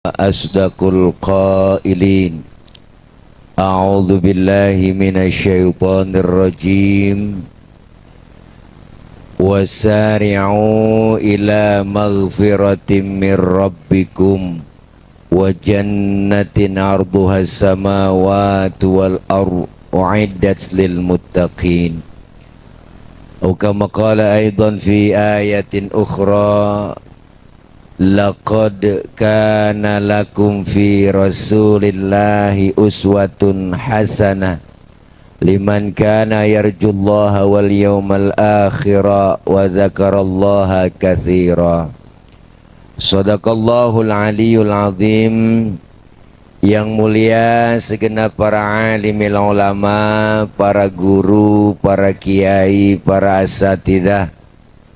Asdaqul qailin. A'udzu billahi minasyaitonir rajim. Wasari'u ila maghfiratin mir rabbikum wa jannatin 'arduhas samawati wal ardu u'iddat lil muttaqin. Atau kama qala aidan fi ayatin ukhra, laqad kana lakum fi rasulillahi uswatun hasanah liman kana yarjullaha wal yawmal akhira wa dzakarallaha katsira. Shadaqallahul aliyul azim. Yang mulia segenap para alimil ulama, para guru, para kiai, para asatidzah,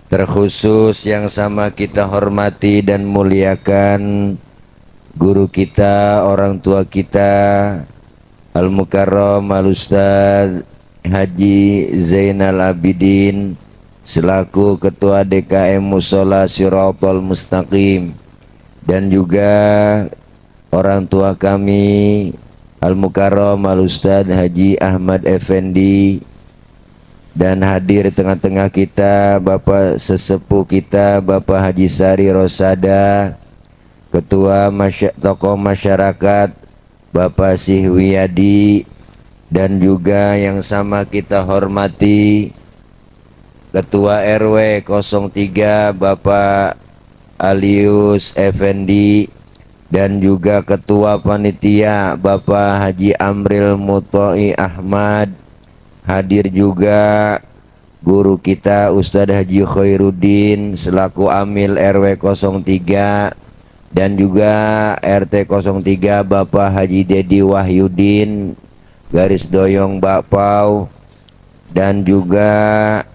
terkhusus yang sama kita hormati dan muliakan guru kita, orang tua kita, Al-Mukarram Al-Ustadz Haji Zainal Abidin selaku Ketua DKM Mushola Shiratal Mustaqim, dan juga orang tua kami Al-Mukarram Al-Ustadz Haji Ahmad Effendi, dan hadir di tengah-tengah kita Bapak sesepuh kita Bapak Haji Sari Rosada, Ketua Tokoh Masyarakat Bapak Sihwiyadi, dan juga yang sama kita hormati Ketua RW 03 Bapak Alius Effendi, dan juga Ketua Panitia Bapak Haji Amril Mutoi Ahmad. Hadir juga guru kita Ustadz Haji Khairuddin selaku Amil RW 03, dan juga RT 03 Bapak Haji Dedi Wahyudin garis doyong Bakpau, dan juga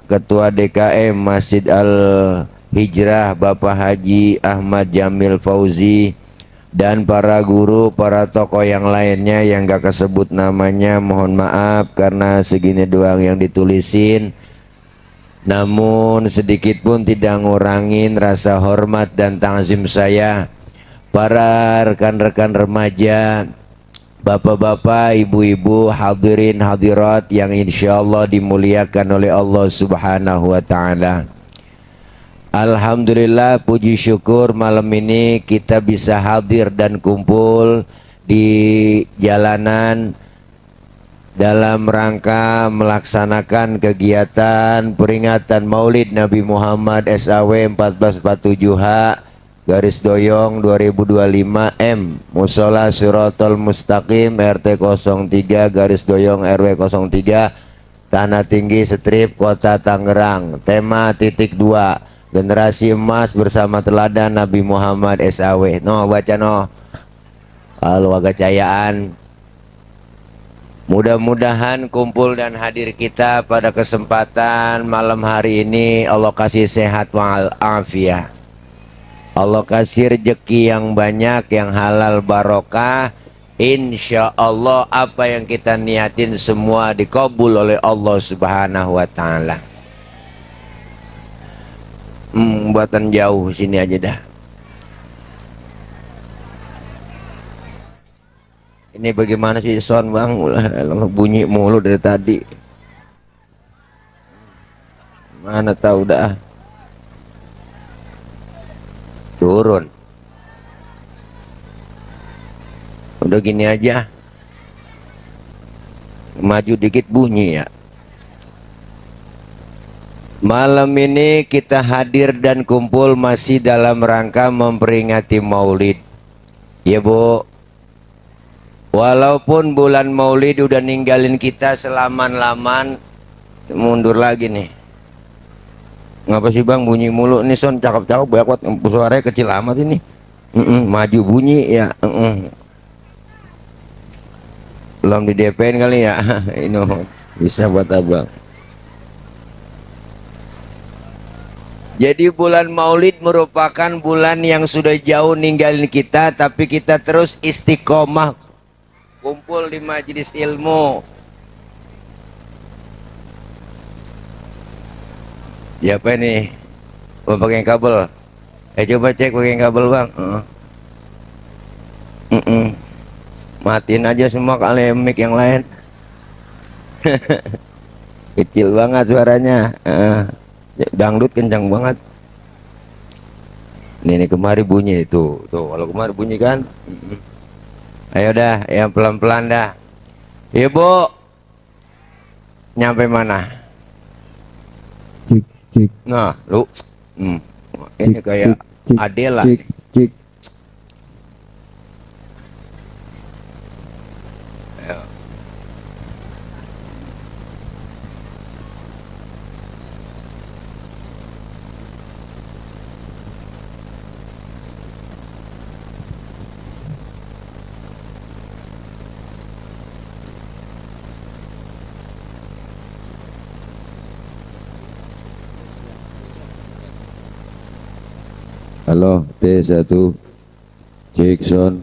Ketua DKM Masjid Al Hijrah Bapak Haji Ahmad Jamil Fauzi, dan para guru, para tokoh yang lainnya yang gak kesebut namanya, mohon maaf karena segini doang yang ditulisin. Namun sedikit pun tidak ngurangin rasa hormat dan ta'zim saya. Para rekan-rekan remaja, bapak-bapak, ibu-ibu, hadirin hadirat yang insya Allah dimuliakan oleh Allah Subhanahu wa ta'ala. Alhamdulillah, puji syukur malam ini kita bisa hadir dan kumpul di jalanan dalam rangka melaksanakan kegiatan peringatan Maulid Nabi Muhammad SAW 1447H garis doyong 2025 M Mushola Shiratal Mustaqim RT 03 garis doyong RW 03 Tanah Tinggi Strip Kota Tangerang. Tema titik 2, generasi emas bersama teladan Nabi Muhammad SAW. No, baca no. Kalau agacayaan. Mudah-mudahan kumpul dan hadir kita pada kesempatan malam hari ini Allah kasih sehat walafiat. Allah kasih rezeki yang banyak, yang halal barokah. Insya Allah apa yang kita niatin semua dikabul oleh Allah Subhanahu wa ta'ala. Buatan jauh, sini aja dah. Ini bagaimana sih sound bang? Bunyi mulu dari tadi. Mana tahu dah. Turun. Udah gini aja. Maju dikit bunyi ya. Malam ini kita hadir dan kumpul masih dalam rangka memperingati Maulid. Ya Bu, walaupun bulan Maulid udah ninggalin kita selaman-laman, mundur lagi nih. Ngapa sih bang bunyi mulu? Ini son cakep-cakep banget, suaranya kecil amat ini. Maju bunyi ya. Belum di DP-in kali ya. Ini bisa buat abang. Jadi bulan Maulid merupakan bulan yang sudah jauh ninggalin kita, tapi kita terus istiqomah kumpul di majelis ilmu. Ya apa ini? Mau pakai kabel? Coba cek pakai kabel bang. Matiin aja semua kali mic yang lain. Kecil banget suaranya. Dangdut kencang banget. Ini kemari bunyi tuh kalau kemari bunyi kan. Ayo dah, yang pelan-pelan dah. Ibu, nyampe mana? Cik, cik. Nah, lu, ini kayak Adela. Cik, cik. Ayo. Halo, T1 Jackson.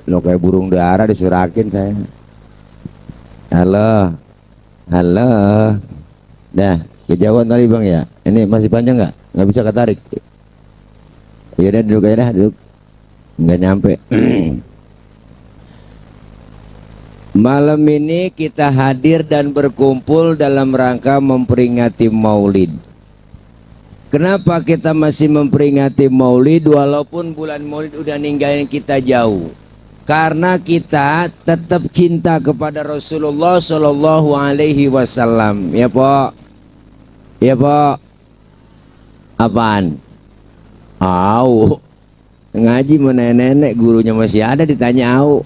Lo kayak burung dara disurakin saya. Halo, halo. Dah, kejauhan tadi bang ya. Ini masih panjang nggak bisa ketarik. Ya udah duduk aja dah, duduk. Nggak nyampe. Malam ini kita hadir dan berkumpul dalam rangka memperingati Maulid. Kenapa kita masih memperingati Maulid walaupun bulan Maulid udah ninggalin kita jauh? Karena kita tetap cinta kepada Rasulullah Shallallahu Alaihi Wasallam. Ya Pak, ya Pak. Apaan? Au, ngaji nenek-nenek gurunya masih ada ditanya au.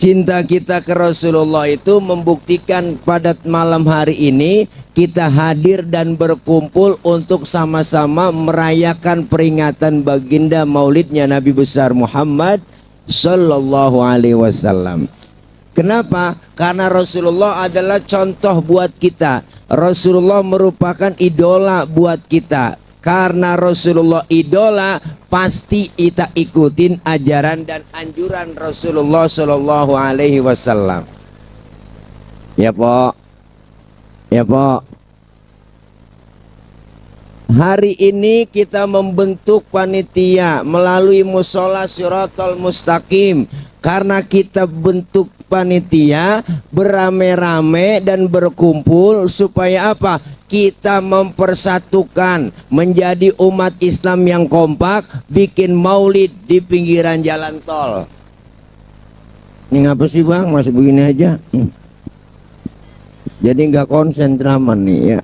Cinta kita ke Rasulullah itu membuktikan pada malam hari ini kita hadir dan berkumpul untuk sama-sama merayakan peringatan baginda maulidnya Nabi besar Muhammad Sallallahu Alaihi Wasallam. Kenapa? Karena Rasulullah adalah contoh buat kita. Rasulullah merupakan idola buat kita. Karena Rasulullah idola, pasti kita ikutin ajaran dan anjuran Rasulullah Shallallahu Alaihi Wasallam. Ya Pak, ya Pak. Hari ini kita membentuk panitia melalui Musola Siratal Mustaqim. Karena kita bentuk panitia beramai-ramai dan berkumpul supaya apa? Kita mempersatukan menjadi umat Islam yang kompak, bikin maulid di pinggiran jalan tol. Ini ngapa sih bang? Masih begini aja. Jadi nggak konsen ceramah nih ya.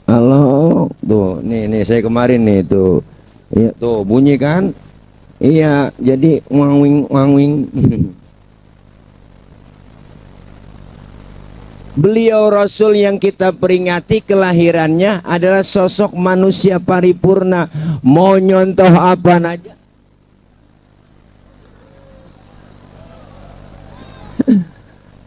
Halo, tuh, nih saya kemarin nih tuh, iya tuh bunyi kan? Iya, jadi wangwing. Beliau Rasul yang kita peringati kelahirannya adalah sosok manusia paripurna. Mau nyontoh apa aja?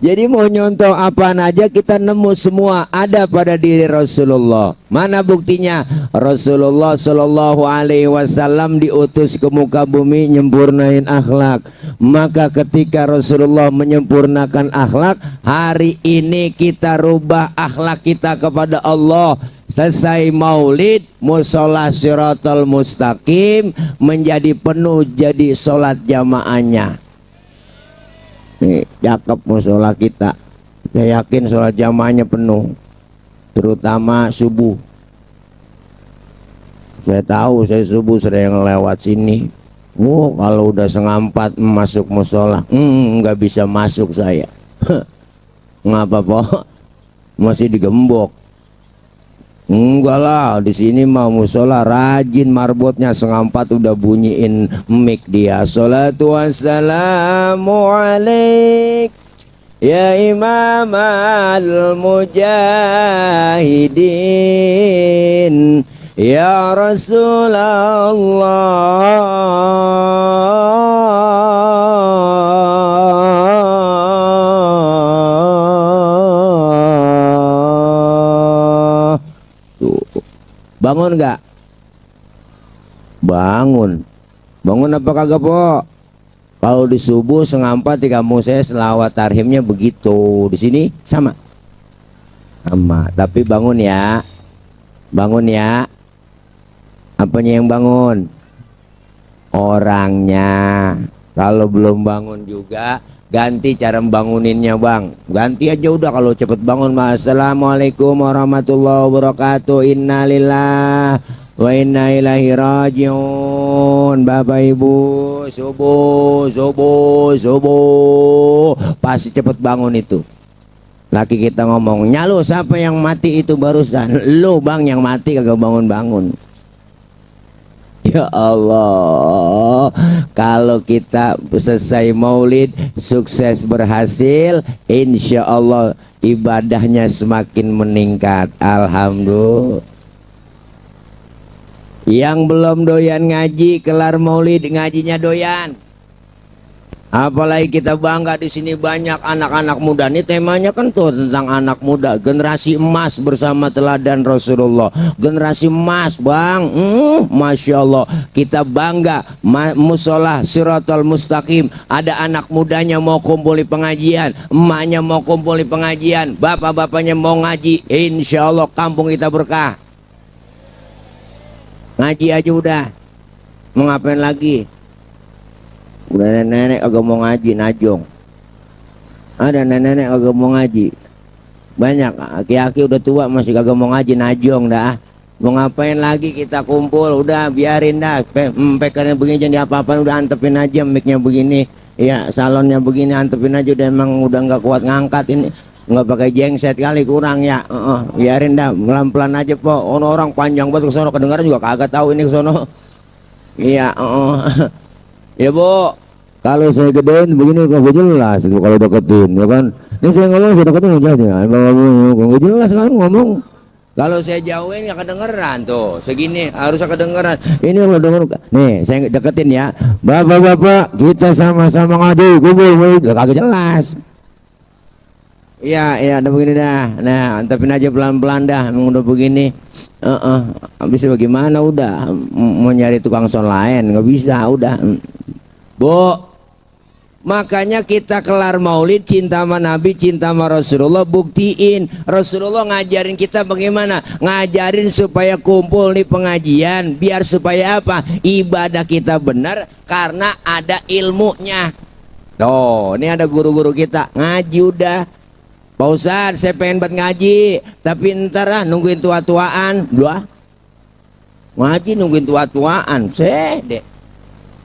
Jadi mau nyontoh apa aja kita nemu semua ada pada diri Rasulullah. Mana buktinya? Rasulullah Shallallahu Alaihi Wasallam diutus ke muka bumi nyempurnain akhlak. Maka ketika Rasulullah menyempurnakan akhlak, hari ini kita rubah akhlak kita kepada Allah. Selesai maulid, musola Siratal Mustaqim menjadi penuh jadi sholat jamaahnya. Nih, cakep musola kita. Saya yakin sholat jamaahnya penuh, terutama subuh. Saya tahu, saya subuh sering lewat sini. Kalau udah 3:30 masuk musola, nggak bisa masuk saya. Ngapa Pak? Masih digembok. Enggak lah, di sini mau musola rajin marbotnya 3:30 udah bunyiin mic dia. Sholatu wassalamu alaik ya imam al-mujahidin ya Rasulullah. Bangun nggak? Bangun. Bangun apa kagak po? Kalau di subuh 3:30 di kampung saya selawat tarhimnya begitu. Di sini sama. Sama. Tapi bangun ya. Bangun ya. Apanya yang bangun? Orangnya. Kalau belum bangun juga ganti cara banguninnya bang. Ganti aja udah kalau cepet bangun. Assalamualaikum warahmatullahi wabarakatuh. Innalillah wa inna ilaihi rajiun. Bapak ibu subuh pasti cepet bangun itu. Laki kita ngomong, nyalo siapa yang mati itu barusan? Lu bang yang mati kagak bangun-bangun. Ya Allah, kalau kita selesai maulid sukses berhasil, insya Allah ibadahnya semakin meningkat. Alhamdulillah. Yang belum doyan ngaji, kelar maulid ngajinya doyan. Apalagi kita bangga di sini banyak anak-anak muda. Ini temanya kan tuh tentang anak muda, generasi emas bersama teladan Rasulullah. Generasi emas, bang. Masya Allah. Kita bangga. Musola Siratal Mustaqim. Ada anak mudanya mau kumpul di pengajian, emaknya mau kumpul di pengajian, bapak-bapaknya mau ngaji. Insya Allah kampung kita berkah. Ngaji aja udah. Mau ngapain lagi? Udah nenek-nenek agak mau ngaji najong. Ada nenek-nenek agak mau ngaji. Banyak aki-aki udah tua masih kagak mau ngaji najong dah. Mau ngapain lagi kita kumpul? Udah biarin dah. Pekannya begini jadi apa-apa udah antepin aja mic-nya begini. Ya salonnya begini antepin aja udah emang udah nggak kuat ngangkat ini. Nggak pakai jengset kali kurang ya. Biarin dah pelan-pelan aja po. Orang panjang banget ke sono kedengaran juga kagak tahu ini ke sono. Iya. Ya bu, kalau saya gedein begini kok jelas itu kalau deketin ya kan. Ini saya ngomong saya deketin aja nggak jelas kan ngomong. Kalau saya jauhin nggak kedengeran tuh segini harusnya kedengeran. Ini kalau denger nih saya deketin ya. Bapak-bapak kita sama-sama ngaji kumpul kagak jelas. Iya udah begini dah. Nah antepin aja pelan-pelan dah. Emang udah begini. Habis bagaimana udah mau nyari tukang son lain nggak bisa udah. Bu, makanya kita kelar maulid cinta sama Nabi, cinta sama Rasulullah, buktiin Rasulullah ngajarin kita bagaimana, ngajarin supaya kumpul di pengajian biar supaya apa, ibadah kita benar karena ada ilmunya. Tuh, ini ada guru-guru kita ngaji udah. Pak Ustadz, saya pengen buat ngaji, tapi ntar nungguin tua-tuaan, doa ngaji nungguin tua-tuaan, deh.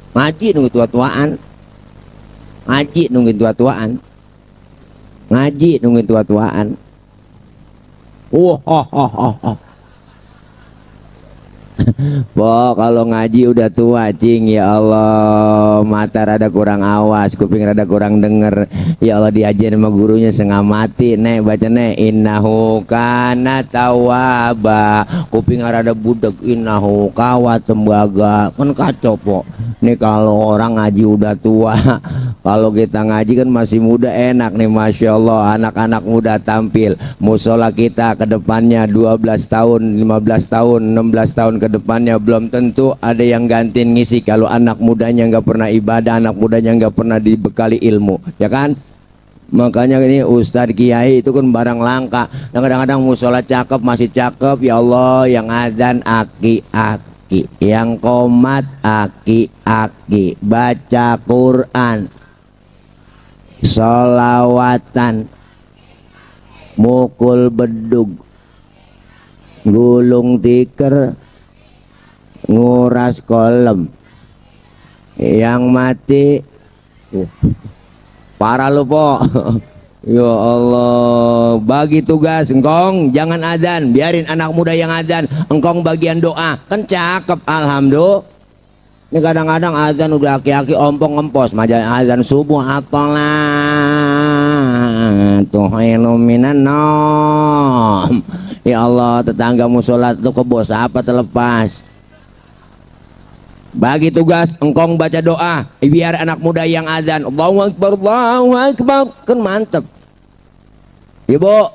Ngaji nunggu tua-tuaan. Ngaji nungguin tua-tuaan. Ngaji nungguin tua-tuaan. Po kalau ngaji udah tua cing, ya Allah mata rada kurang awas, kuping rada kurang denger. Ya Allah diajarin sama gurunya setengah mati. Nek baca nek innahu kana tawwaba. Kuping rada budek innahu kawa tembaga. Kan kacau po. Nih kalau orang ngaji udah tua. Kalau kita ngaji kan masih muda enak nih, Masya Allah. Anak-anak muda tampil. Musola kita ke depannya 12 tahun, 15 tahun, 16 tahun ke depannya belum tentu ada yang gantiin ngisi. Kalau anak mudanya nggak pernah ibadah, anak mudanya nggak pernah dibekali ilmu, ya kan? Makanya ini Ustadz Kiai itu kan barang langka. Dan kadang-kadang musola cakep, masih cakep, ya Allah, yang adzan aki-aki, yang qomat aki-aki, baca Quran, sholawatan, mukul bedug, gulung tikar, nguras kolam, yang mati parah lu po. Ya Allah, bagi tugas engkong jangan adzan, biarin anak muda yang adzan, engkong bagian doa kan cakep. Alhamdulillah. Ini kadang-kadang adzan udah aki-aki ompong ngempos, majalah adzan subuh atolah tuhilu minan nom. Ya Allah, tetangga musola tuh kebos apa terlepas. Bagi tugas engkong baca doa biar anak muda yang azan Allahu Akbar kan mantep. Ibu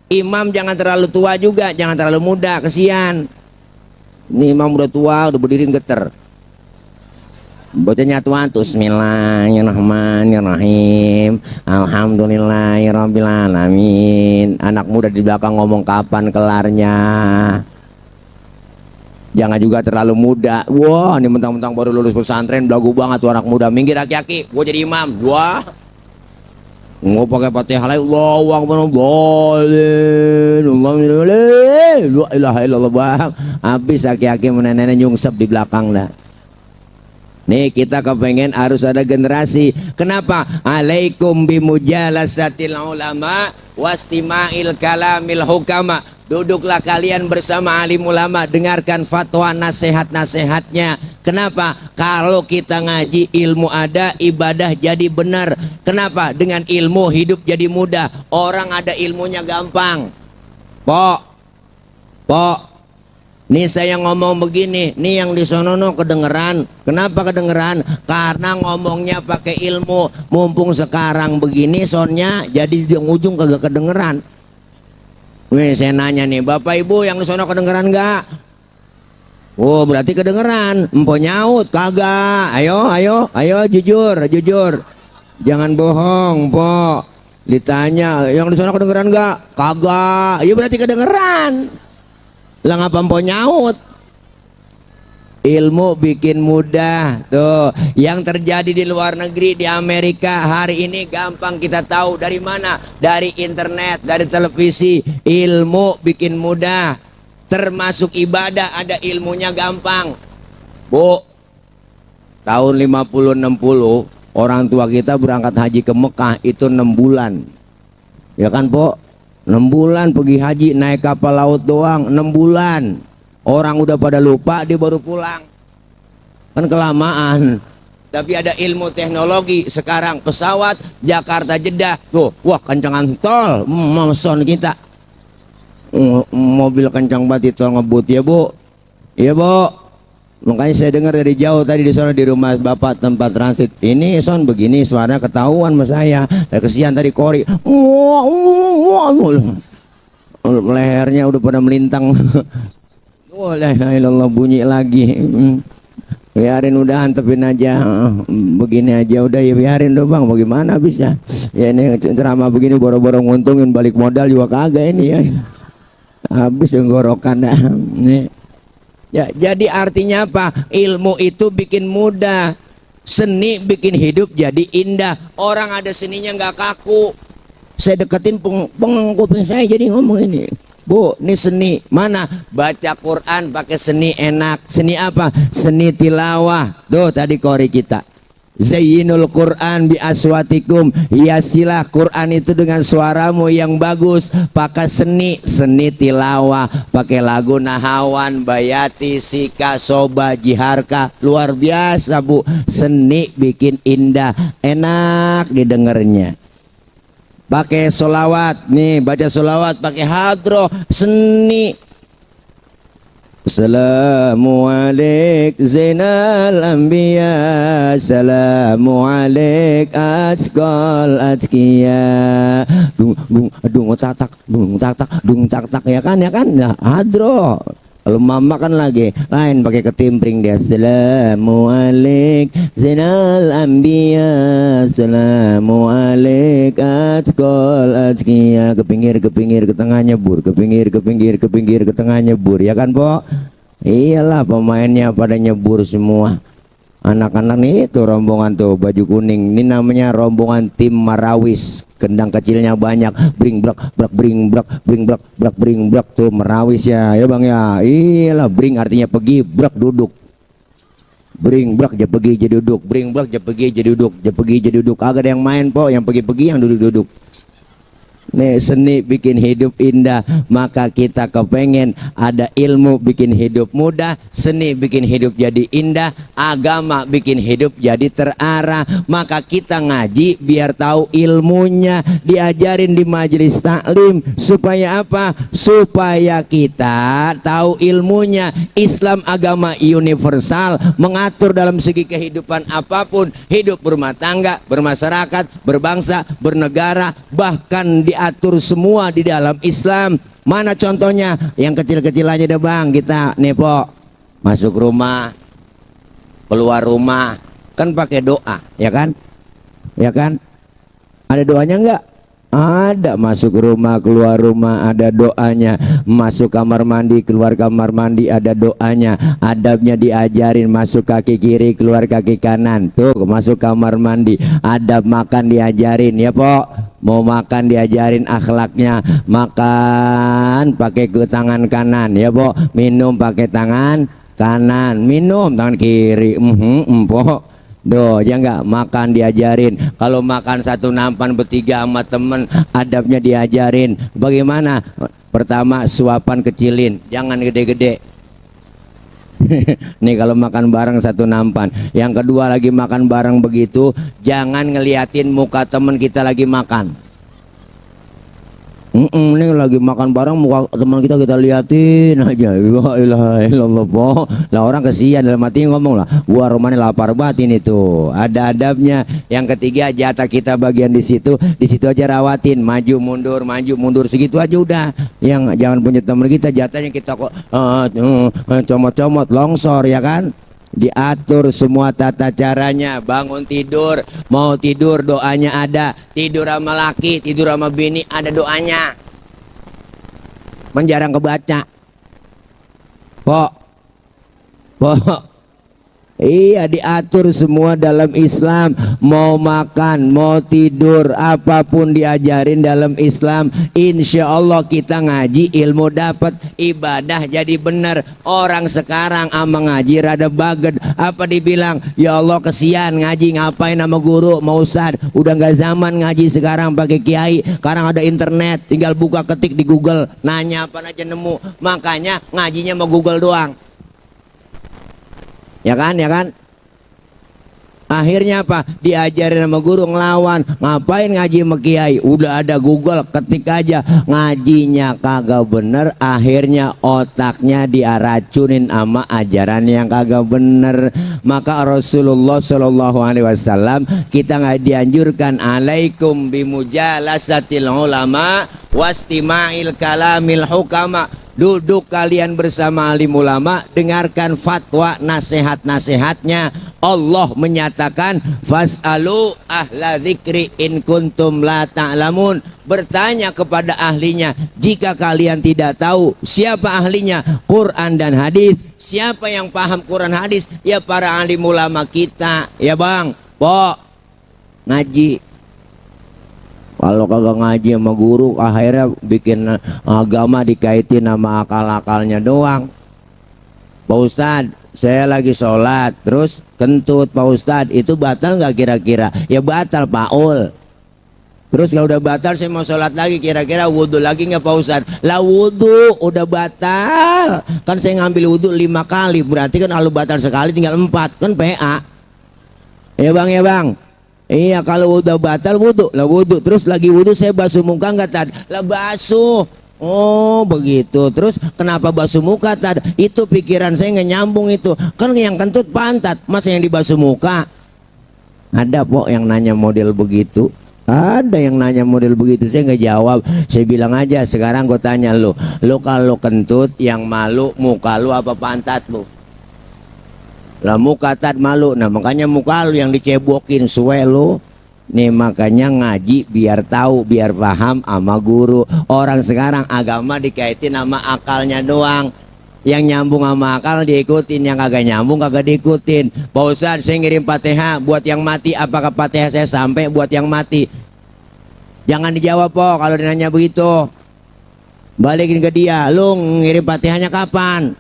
imam jangan terlalu tua juga, jangan terlalu muda, kesian. Ini imam udah tua udah berdiri geter. bocahnya tuan tuh Bismillahirrahmanirrahim, Alhamdulillahirabbil alamin. Anak muda di belakang ngomong kapan kelarnya. Jangan juga terlalu muda. Wah, ini mentang-mentang baru lulus pesantren, belagu banget tuh anak muda. Minggir aki-aki, gua jadi imam. Wah, mau pakai Fatihah lagi. Allahu akbar, la ilaha illallah, bang. Habis aki-aki nenek nyungsep di belakang dah. Nih kita kepengen harus ada generasi. Kenapa? Alaikum bimujalasatil ulama wastima'il kalamil hukama. Duduklah kalian bersama alim ulama, dengarkan fatwa nasihat-nasihatnya. Kenapa? Kalau kita ngaji ilmu ada, ibadah jadi benar. Kenapa? Dengan ilmu hidup jadi mudah. Orang ada ilmunya gampang. Pok, nih saya ngomong begini, nih yang di sono kedengeran. Kenapa kedengeran? Karena ngomongnya pakai ilmu. Mumpung sekarang begini sonnya, jadi di ujung kagak kedengeran. Weh, saya nanya nih, Bapak Ibu yang di sono kedengeran nggak? Oh, berarti kedengeran. Empo nyaut kagak. Ayo, jujur. Jangan bohong, Pok. Ditanya, yang di sono kedengeran nggak? Kagak. Ya berarti kedengeran. Lah ngapa empo nyaut? Ilmu bikin mudah. Tuh, yang terjadi di luar negeri, di Amerika hari ini gampang kita tahu. Dari mana? Dari internet, dari televisi. Ilmu bikin mudah. Termasuk ibadah, ada ilmunya gampang. Bu, tahun 50-60 orang tua kita berangkat haji ke Mekah itu 6 bulan. Ya kan, Po? 6 bulan pergi haji, naik kapal laut doang 6 bulan. Orang udah pada lupa, dia baru pulang. Kan kelamaan. Tapi ada ilmu teknologi sekarang, pesawat Jakarta Jeddah. Tuh, wah kencangan tol, meson kita. Mobil kencang banget tol ngebut ya, Bu. Iya, Bu. Makanya saya dengar dari jauh tadi di sana di rumah Bapak tempat transit. Ini son begini suara ketahuan sama saya. Kesian tadi Kori. Lehernya udah pada melintang. Walaikumsalam, bunyi lagi. Biarin udah, antepin aja. Begini aja udah, ya biarin dong bang. Bagaimana bisa? Ya ini ceramah begini boro-boro nguntungin, balik modal juga kagak ini ya. Habis tenggorokan dah. Nih. Ya, jadi artinya apa? Ilmu itu bikin mudah. Seni bikin hidup jadi indah. Orang ada seninya nggak kaku. Saya deketin kuping saya jadi ngomong ini. Bu, ini seni. Mana? Baca Quran pakai seni enak. Seni apa? Seni tilawah. Tuh tadi Kori kita. Zayyinul Quran bi aswatikum. Hiasilah Quran itu dengan suaramu yang bagus. Pakai seni tilawah. Pakai lagu Nahawan, Bayati, Sika, Soba, Jiharka. Luar biasa, Bu. Seni bikin indah. Enak didengarnya. Pakai solawat, nih baca solawat pakai hadroh, seni. Assalamu alaik Zainal Anbiya, Assalamu alaik Atqal Atqiya. Dung tak tak ya kan nah, hadroh. Kalau mama kan lagi lain pakai ketimpring dia. Assalamu alaik Zainal Anbiya, Assalamu alaik Atqal Atqiya. Ke pinggir ke tengah nyebur, ke pinggir ke tengah nyebur, ya kan, Po? Iyalah pemainnya pada nyebur semua. Anak-anak nih itu rombongan tuh baju kuning. Ini namanya rombongan tim Marawis. Kendang kecilnya banyak. Bring blak tuh Marawis ya. Ya Bang ya. Iyalah, bring artinya pergi, blak duduk. Bring blak dia pergi jadi duduk. Bring blak dia pergi jadi duduk. Dia pergi jadi duduk. Agak ada yang main, Po. Yang pergi-pergi, yang duduk-duduk. Nih, seni bikin hidup indah. Maka kita kepengen ada ilmu bikin hidup mudah, seni bikin hidup jadi indah, agama bikin hidup jadi terarah. Maka kita ngaji biar tahu ilmunya, diajarin di majelis taklim. Supaya apa? Supaya kita tahu ilmunya. Islam agama universal, mengatur dalam segi kehidupan apapun. Hidup berumah tangga, bermasyarakat, berbangsa, bernegara, bahkan diatur semua di dalam Islam. Mana contohnya? Yang kecil-kecil aja deh Bang. Kita nih, Po, masuk rumah, keluar rumah, kan pakai doa, ya kan? Ya kan? Ada doanya enggak? Ada. Masuk rumah, keluar rumah ada doanya. Masuk kamar mandi, keluar kamar mandi ada doanya. Adabnya diajarin, masuk kaki kiri, keluar kaki kanan. Tuh, masuk kamar mandi. Adab makan diajarin, ya Pok. Mau makan diajarin akhlaknya. Makan pakai ke tangan kanan, ya Pok. Minum pakai tangan kanan. Minum tangan kiri. Pok. Doh, ya enggak, makan diajarin. Kalau makan satu nampan bertiga sama temen, adabnya diajarin. Bagaimana? Pertama, suapan kecilin, jangan gede-gede. Nih kalau makan bareng satu nampan. Yang kedua, lagi makan bareng begitu, jangan ngeliatin muka temen kita lagi makan. Nih lagi makan bareng, muka teman kita liatin aja. La ilaha illallah, Po. Lah orang kesian, dalam hati ngomong lah, gua rumahnya lapar banget ini tuh. Ada adabnya. Yang ketiga, jatah kita bagian di situ aja rawatin, maju mundur segitu aja udah. Yang jangan punya teman kita jatahnya kita kok comot-comot longsor, ya kan? Diatur semua tata caranya. Bangun tidur, mau tidur doanya ada. Tidur sama laki, tidur sama bini ada doanya. Menjarang kebaca. Pok. Iya, diatur semua dalam Islam. Mau makan, mau tidur, apapun diajarin dalam Islam. Insya Allah kita ngaji, ilmu dapat, ibadah jadi benar. Orang sekarang ama ngaji rada baged. Apa dibilang? Ya Allah kesian ngaji, ngapain sama guru, mau ustad. Udah nggak zaman ngaji sekarang pakai kiai. Sekarang ada internet, tinggal buka ketik di Google, nanya apa aja nemu. Makanya ngajinya mau Google doang. Ya kan? Akhirnya apa? Diajarin sama guru ngelawan. Ngapain ngaji sama kiai? Udah ada Google, ketik aja. Ngajinya kagak bener, akhirnya otaknya diaracunin sama ajaran yang kagak bener. Maka Rasulullah SAW kita nggak dianjurkan, alaikum bimujalasatil ulama wastima'il kalamil hukama. Duduk kalian bersama alim ulama, dengarkan fatwa nasihat-nasihatnya. Allah menyatakan fas'alu ahla dzikri in kuntum la ta'lamun. Bertanya kepada ahlinya jika kalian tidak tahu. Siapa ahlinya? Quran dan hadis. Siapa yang paham Quran hadis? Ya para alim ulama kita. Ya Bang, Pok, ngaji. Kalau kagak ngaji sama guru, akhirnya bikin agama dikaitin sama akal-akalnya doang. Pak Ustadz, saya lagi sholat, terus kentut. Pak Ustadz, itu batal nggak kira-kira? Ya batal, Pak Ul. Terus kalau udah batal, saya mau sholat lagi, kira-kira wudhu lagi nggak Pak Ustadz? Lah wudhu udah batal. Kan saya ngambil wudhu 5 kali, berarti kan kalau batal sekali tinggal 4, kan PA. Ya Bang. Iya, kalau udah batal wudhu, lah wudhu. Terus lagi wudhu saya basuh muka nggak Tad? Lah basuh. Oh begitu. Terus kenapa basuh muka Tad? Itu pikiran saya nggak nyambung itu. Kan yang kentut pantat, masa yang dibasuh muka? Ada Pok yang nanya model begitu. Ada yang nanya model begitu, saya nggak jawab. Saya bilang aja, sekarang gue tanya lu kalau kentut yang malu muka lu apa pantat lu? Lah muka Tad malu, nah makanya muka lu yang dicebokin suwe lu. Nih makanya ngaji biar tahu, biar paham sama guru. Orang sekarang agama dikaitin sama akalnya doang. Yang nyambung sama akal diikutin, yang kagak nyambung kagak diikutin. Pak Ustadz, saya ngirim Fatihah buat yang mati, apakah Fatihah saya sampai buat yang mati? Jangan dijawab Pok kalau dinanya begitu. Balikin ke dia, lu ngirim Fatihahnya kapan?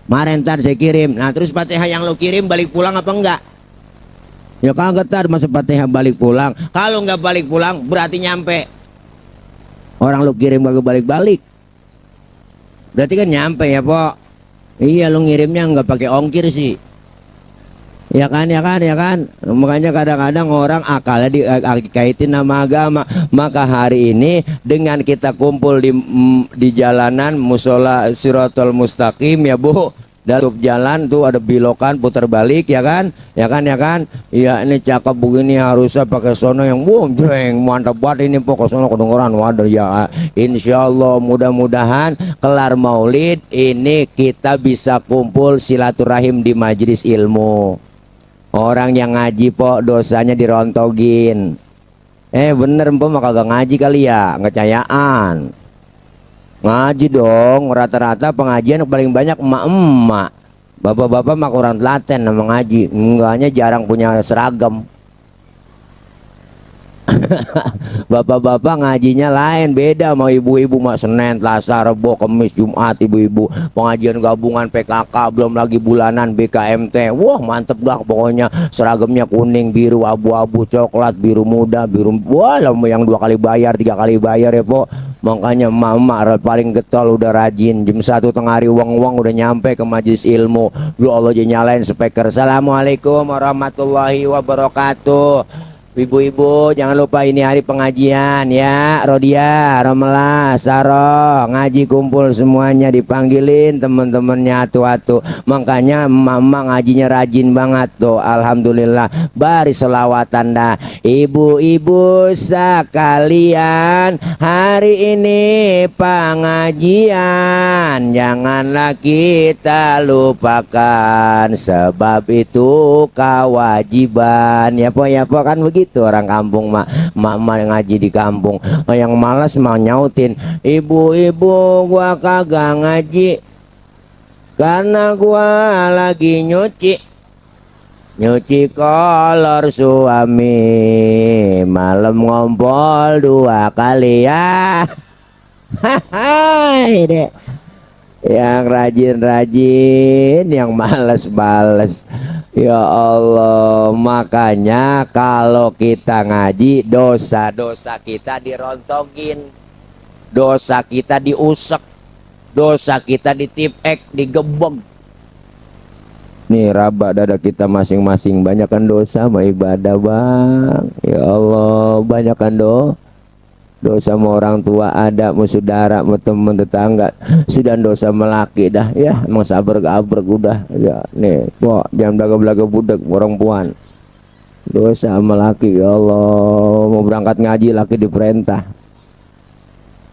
Kemarin Tad saya kirim. Nah terus Fatihah yang lo kirim balik pulang apa enggak? Ya kagak Tad, masa Fatihah balik pulang? Kalau enggak balik pulang berarti nyampe. Orang lo kirim kagak balik-balik, berarti kan nyampe ya Pok. Iya, lo ngirimnya enggak pakai ongkir sih. Ya kan. Makanya kadang-kadang orang akalnya dikaitin sama agama. Maka hari ini dengan kita kumpul di jalanan musola Siratul Mustaqim ya Bu, dari jalan tuh ada belokan putar balik, ya kan. Iya, ini cakep begini, harusnya pakai sono yang jreng, mantap banget ini pokok sono kedengeran. Waduh ya, insyaallah mudah-mudahan kelar maulid ini kita bisa kumpul silaturahim di majelis ilmu. Orang yang ngaji po dosanya dirontogin. Bener po mah kagak ngaji kali ya, ngecayaan. Ngaji dong, rata-rata pengajian paling banyak emak-emak. Bapak-bapak mah kurang telaten sama ngaji. Enggaknya jarang punya seragam. Bapak-bapak ngajinya lain, beda sama ibu-ibu mah Senin, Selasa, Rebo, Kamis, Jumat. Ibu-ibu pengajian gabungan PKK, belum lagi bulanan BKMT. Wah mantep dah pokoknya. Seragamnya kuning, biru, abu-abu, coklat, biru muda, biru. Wah yang 2 kali bayar, 3 kali bayar ya po. Makanya emak-emak paling getol udah rajin. Jam 1 tengah hari uang udah nyampe ke majelis ilmu. Ya Allah jadi nyalain speaker. Assalamualaikum warahmatullahi wabarakatuh. Ibu-ibu jangan lupa ini hari pengajian ya. Rodia, Romela, Saro, ngaji kumpul semuanya dipanggilin teman-temannya atu-atu. Makanya mama ngajinya rajin banget tuh. Alhamdulillah. Baris selawatan dah. Ibu-ibu sekalian, hari ini pengajian janganlah kita lupakan, sebab itu kewajiban. Ya po kan begitu. Orang kampung mak ngaji di kampung. Yang malas mau nyautin, ibu-ibu gua kagak ngaji karena gua lagi nyuci kolor suami, malam ngompol 2 kali ya. Hai dek, yang rajin-rajin, yang males-males. Ya Allah, makanya kalau kita ngaji, dosa-dosa kita dirontogin, dosa kita diusek, dosa kita ditipek, digebeg. Nih raba dada kita masing-masing, banyakkan dosa sama ibadah bang. Ya Allah, banyakkan dosa sama orang tua ada, mau saudara, mau teman tetangga, sudah dosa melaki dah ya, emang sabar gabrek udah ya. Nih po jangan belaga-belaga budak orang puan, dosa sama laki. Ya Allah, mau berangkat ngaji laki diperintah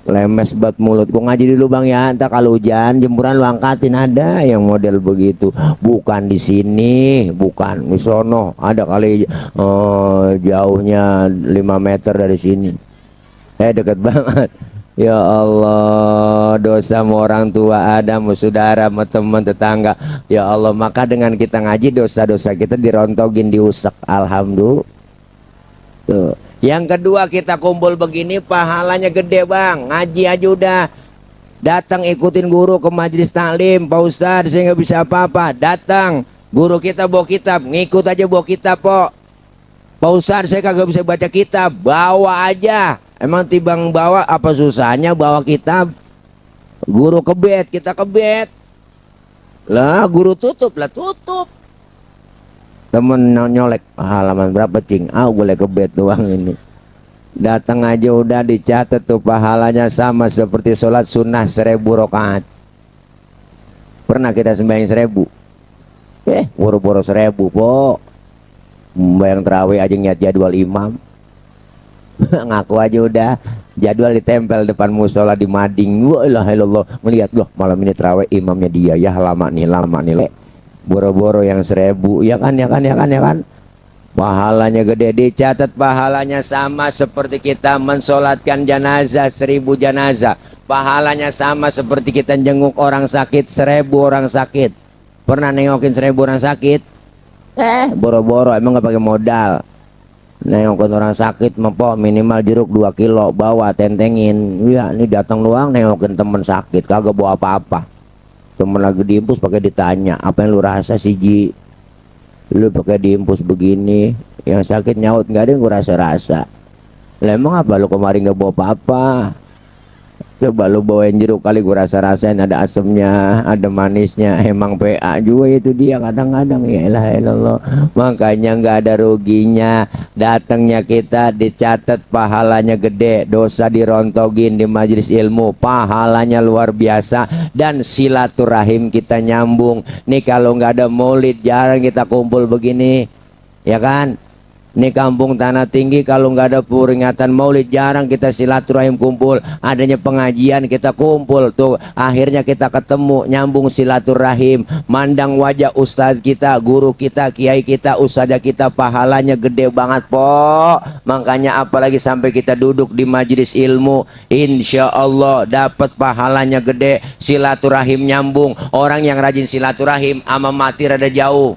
lemes bat mulut, kok ngaji dulu bang ya, entah kalau hujan jemuran lu angkatin. Ada yang model begitu, bukan di sini, bukan di sono, ada kali jauhnya 5 meter dari sini. Dekat banget. Ya Allah, dosa sama orang tua ada, sama saudara, sama teman tetangga. Ya Allah, maka dengan kita ngaji, dosa-dosa kita dirontogin, diusek. Alhamdulillah. Tuh. Yang kedua, kita kumpul begini pahalanya gede bang. Ngaji aja udah datang, ikutin guru ke majelis taklim. Pak Ustadz saya nggak bisa apa-apa, datang guru kita bawa kitab, ngikut aja bawa kitab po. Pak Ustadz saya kagak bisa baca kitab, bawa aja. Emang tibang bawa apa susahnya bawa kitab? Guru kebet, kita kebet lah, guru tutup lah, tutup. Temen nyolek halaman berapa cing, boleh kebet doang ini. Datang aja udah dicatat tuh, pahalanya sama seperti sholat sunnah 1000 rakaat. Pernah kita sembahyang 1000? Boro-boro 1000 po. Bayang terawih aja ngeliat jadwal imam. Ngaku aja udah jadwal ditempel depan musola di mading. Wah ilah ilallah, melihat loh malam ini terawih imamnya dia ya, lama nih boro-boro yang 1000 ya kan. Pahalanya gede, dicatat pahalanya sama seperti kita mensolatkan jenazah 1000 jenazah. Pahalanya sama seperti kita jenguk orang sakit 1000 orang sakit. Pernah nengokin 1000 orang sakit? Boro-boro emang gak pakai modal. Nengokin orang sakit mempo minimal jeruk 2 kilo bawa tentengin. Ya ini datang doang nengokin temen sakit, kagak bawa apa-apa. Temen lagi diimpus pakai ditanya, apa yang lu rasa sih Ji? Lu pakai diimpus begini, yang sakit nyaut nggak ada yang gua rasa-rasa. Lah emang apa lu kemarin nggak bawa apa-apa? Coba lu bawain jeruk kali gua rasa-rasain, ada asemnya, ada manisnya. Emang PA juga itu dia kadang-kadang. Ya elah elah. Makanya nggak ada ruginya datangnya kita, dicatat pahalanya gede, dosa dirontogin di majelis ilmu, pahalanya luar biasa, dan silaturahim kita nyambung. Nih kalau nggak ada maulid jarang kita kumpul begini, ya kan? Ini kampung Tanah Tinggi kalau nggak ada peringatan Maulid jarang kita silaturahim kumpul. Adanya pengajian kita kumpul tuh. Akhirnya kita ketemu, nyambung silaturahim, mandang wajah ustadz kita, guru kita, kiai kita, ustadzah kita, pahalanya gede banget po. Makanya apalagi sampai kita duduk di majelis ilmu, insya Allah dapat pahalanya gede. Silaturahim nyambung. Orang yang rajin silaturahim ama mati rada jauh.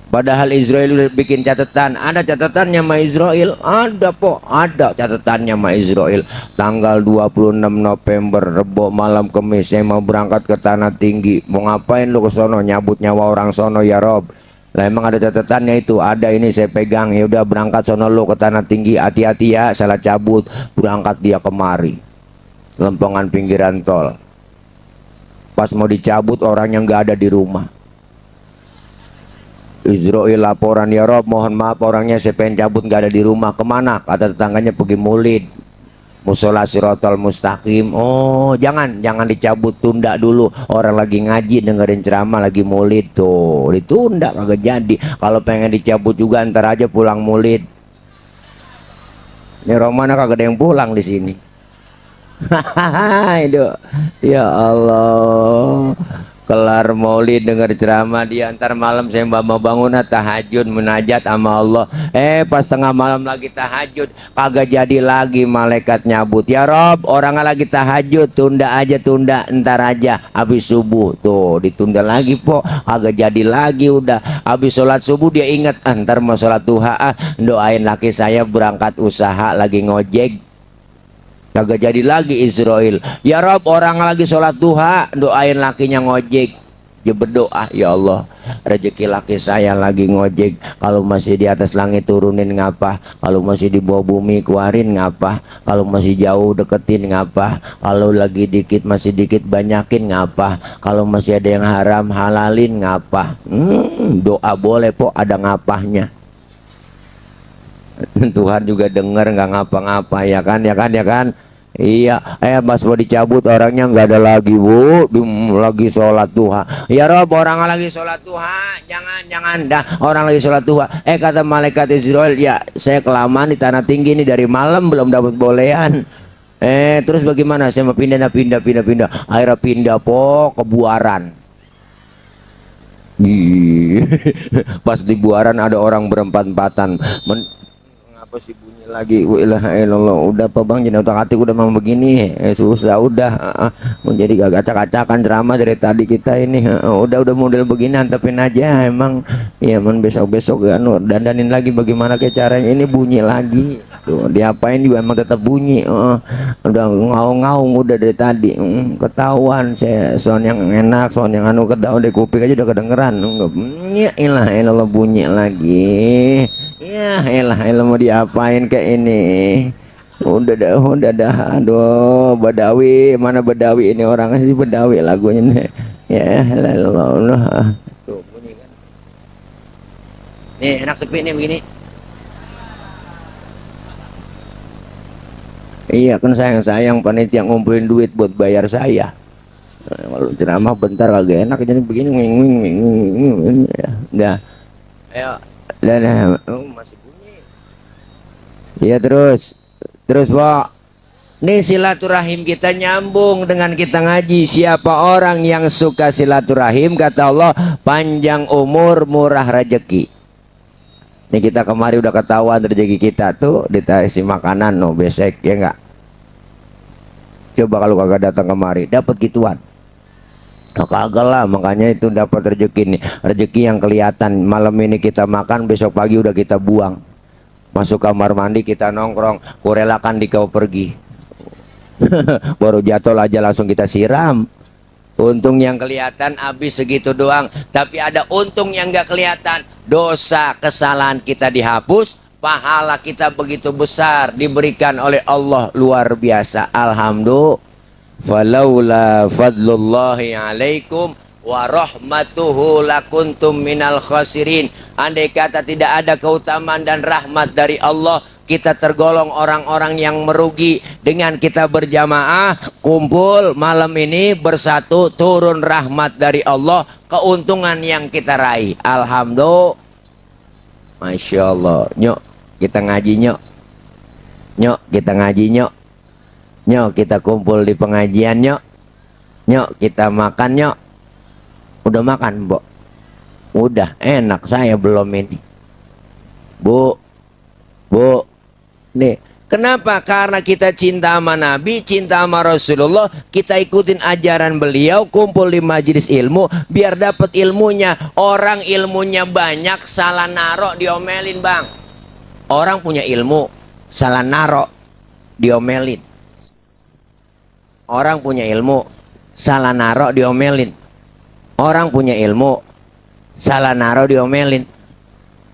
Padahal Israel udah bikin catatan. Ada catatannya sama Israel? Ada po, ada catatannya sama Israel. Tanggal 26 November Rebo malam Kemis saya mau berangkat ke Tanah Tinggi. Mau ngapain lu ke sono? Nyabut nyawa orang sono ya Rob. Lah emang ada catatannya itu? Ada, ini saya pegang. Ya udah berangkat sono lu ke Tanah Tinggi. Hati-hati ya, salah cabut. Berangkat dia kemari. Lempongan pinggiran tol. Pas mau dicabut orangnya nggak ada di rumah. Israel laporan, ya Rob mohon maaf orangnya saya pengen cabut nggak ada di rumah. Kemana? Kata tetangganya pergi Maulid, musola Sirotol Mustaqim. Oh jangan dicabut, tunda dulu, orang lagi ngaji dengerin ceramah lagi Maulid tuh, ditunda kagak jadi. Kalau pengen dicabut juga ntar aja pulang Maulid. Ini Romana kagak ada yang pulang di sini. Itu ya Allah, kelar Maulid denger ceramah dia, ntar malam saya mau bangun tahajud munajat sama Allah. Pas tengah malam lagi tahajud kagak jadi lagi, malaikat nyabut, ya Rob orangnya lagi tahajud, tunda aja, tunda ntar aja habis subuh. Tuh ditunda lagi po, kagak jadi lagi. Udah habis sholat subuh dia ingat, ntar mau sholat duha, doain laki saya berangkat usaha lagi ngojek. Kagak jadi lagi Israel. Ya Rob orang lagi sholat duha, doain lakinya ngojek. Dia berdoa, ya Allah rezeki laki saya lagi ngojek, kalau masih di atas langit turunin ngapa, kalau masih di bawah bumi keluarin ngapa, kalau masih jauh deketin ngapa, kalau lagi dikit masih dikit banyakin ngapa, kalau masih ada yang haram halalin ngapa. Doa boleh po, ada ngapahnya. Tuhan juga denger nggak ngapa-ngapa, ya kan, ya kan, ya kan. Iya, pas mau dicabut orangnya nggak ada lagi bu, lagi sholat duha. Ya Rob orang lagi sholat duha, jangan dah, orang lagi sholat duha. Kata malaikat Israel, ya saya kelamaan di Tanah Tinggi ini dari malam belum dapat bolehan. Terus bagaimana? Saya mau pindah. Akhirnya pindah po ke Buaran. Pas di Buaran ada orang berempat-empatan. Apa sih bunyi lagi? Wa ilaha illallah. Udah apa bang, jadi otak-atik udah mau begini, susah udah. Mau jadi gak acak-acakan ceramah dari tadi kita ini. Udah model begini antepin aja. Emang ya besok-besok dandanin lagi bagaimana ke caranya. Ini bunyi lagi tuh, diapain juga emang tetap bunyi. Udah ngaung-ngaung udah dari tadi. Ketahuan saya sound yang enak, sound yang ketahuan deh, kuping aja udah kedengeran. Ya ilaha illallah bunyi lagi. Ya elah mau diapain kayak ini. Udah dah, aduh Badawi, mana Badawi ini, orangnya sih Badawi lagunya nih. Ya elah. Tuh bunyi kan. Nih enak sepi nih begini. Iya kan sayang panitia ngumpulin duit buat bayar saya. Kalau ceramah bentar kagak enak jadi begini nging. Dah. Ayo. Dan masih bunyi. Iya terus Pak. Nih silaturahim kita nyambung dengan kita ngaji. Siapa orang yang suka silaturahim, kata Allah panjang umur murah rezeki. Nih kita kemari udah ketahuan rezeki kita tuh dikasih makanan besek ya enggak. Coba kalau kagak datang kemari dapat gituan. Kagak lah, makanya itu dapat rezeki nih, rezeki yang kelihatan. Malam ini kita makan, besok pagi udah kita buang. Masuk kamar mandi kita nongkrong, kurelakan di kau pergi. Baru jatuh aja langsung kita siram. Untung yang kelihatan habis segitu doang, tapi ada untung yang nggak kelihatan. Dosa kesalahan kita dihapus, pahala kita begitu besar diberikan oleh Allah, luar biasa. Alhamdulillah. Falaula fadlullahi alaikum wa rahmatuhu lakuntum minal khasirin. Andai kata tidak ada keutamaan dan rahmat dari Allah, kita tergolong orang-orang yang merugi. Dengan kita berjamaah kumpul malam ini bersatu, turun rahmat dari Allah, keuntungan yang kita raih. Alhamdulillah. Masya Allah. Nyok, kita ngaji nyok. Nyok, kita ngaji nyok. Nyok, kita kumpul di pengajian nyok. Nyok, kita makan nyok. Udah makan, Mbok? Udah, enak, saya belum ini. Bu, nih, kenapa? Karena kita cinta sama Nabi, cinta sama Rasulullah, kita ikutin ajaran beliau, kumpul di majelis ilmu, biar dapat ilmunya. Orang ilmunya banyak, salah narok diomelin, Bang. Orang punya ilmu, salah narok diomelin. Orang punya ilmu, salah narok diomelin. Orang punya ilmu, salah narok diomelin.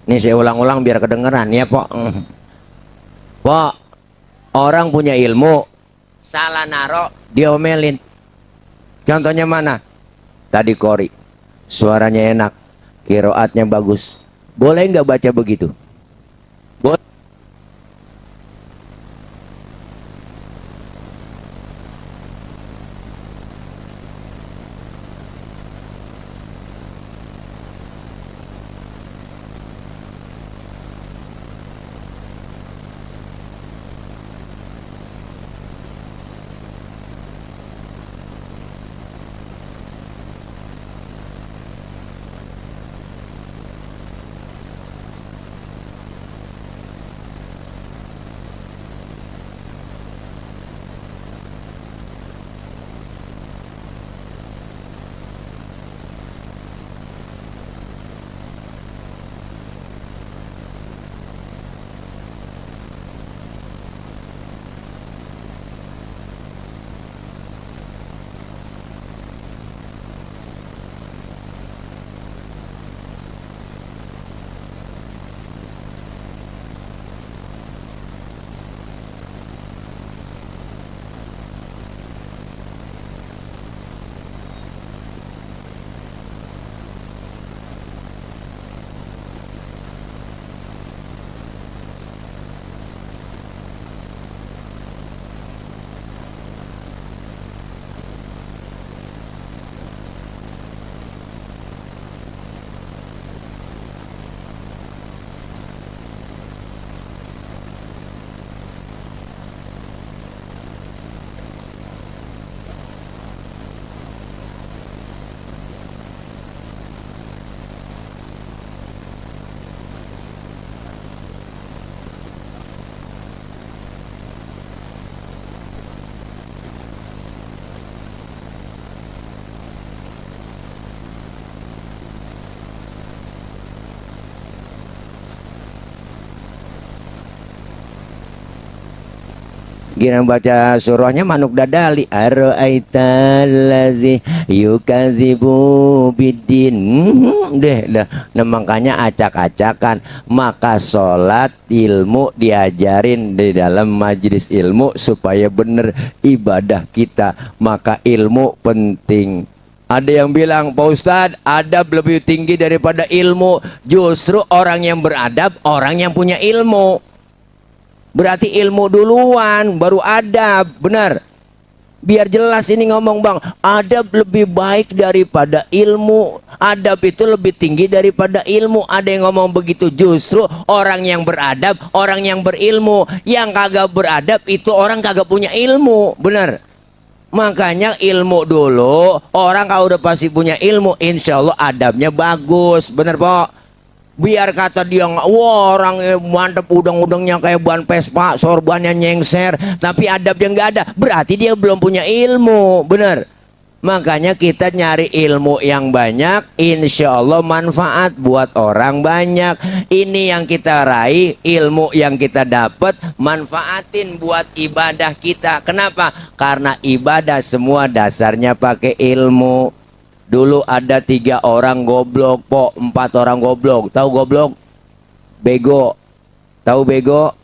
Nih saya ulang-ulang biar kedengeran ya, Pok. Pok, orang punya ilmu, salah narok diomelin. Contohnya mana? Tadi Qori, suaranya enak, qiraatnya bagus. Boleh nggak baca begitu? Boleh. Gimana baca surahnya? Manuk Dadali, ara'aital yukadzibu biddin. Nah, makanya acak-acakan. Maka sholat ilmu diajarin di dalam majelis ilmu supaya benar ibadah kita. Maka ilmu penting. Ada yang bilang, Pak Ustadz, adab lebih tinggi daripada ilmu. Justru orang yang beradab, orang yang punya ilmu. Berarti ilmu duluan, baru adab, benar. Biar jelas ini ngomong, Bang, adab lebih baik daripada ilmu. Adab itu lebih tinggi daripada ilmu. Ada yang ngomong begitu. Justru orang yang beradab, orang yang berilmu. Yang kagak beradab itu orang kagak punya ilmu, benar. Makanya ilmu dulu. Orang kalau udah pasti punya ilmu, insya Allah adabnya bagus, benar, Pak. Biar kata dia, wah orang mantep, udang-udangnya kayak ban Vespa, sorbannya nyengser, tapi adabnya nggak ada, berarti dia belum punya ilmu, bener. Makanya kita nyari ilmu yang banyak, insya Allah manfaat buat orang banyak. Ini yang kita raih, ilmu yang kita dapat, manfaatin buat ibadah kita. Kenapa? Karena ibadah semua dasarnya pakai ilmu. Dulu ada 3 orang goblok, Pok, 4 orang goblok. Tahu goblok? Bego. Tahu bego?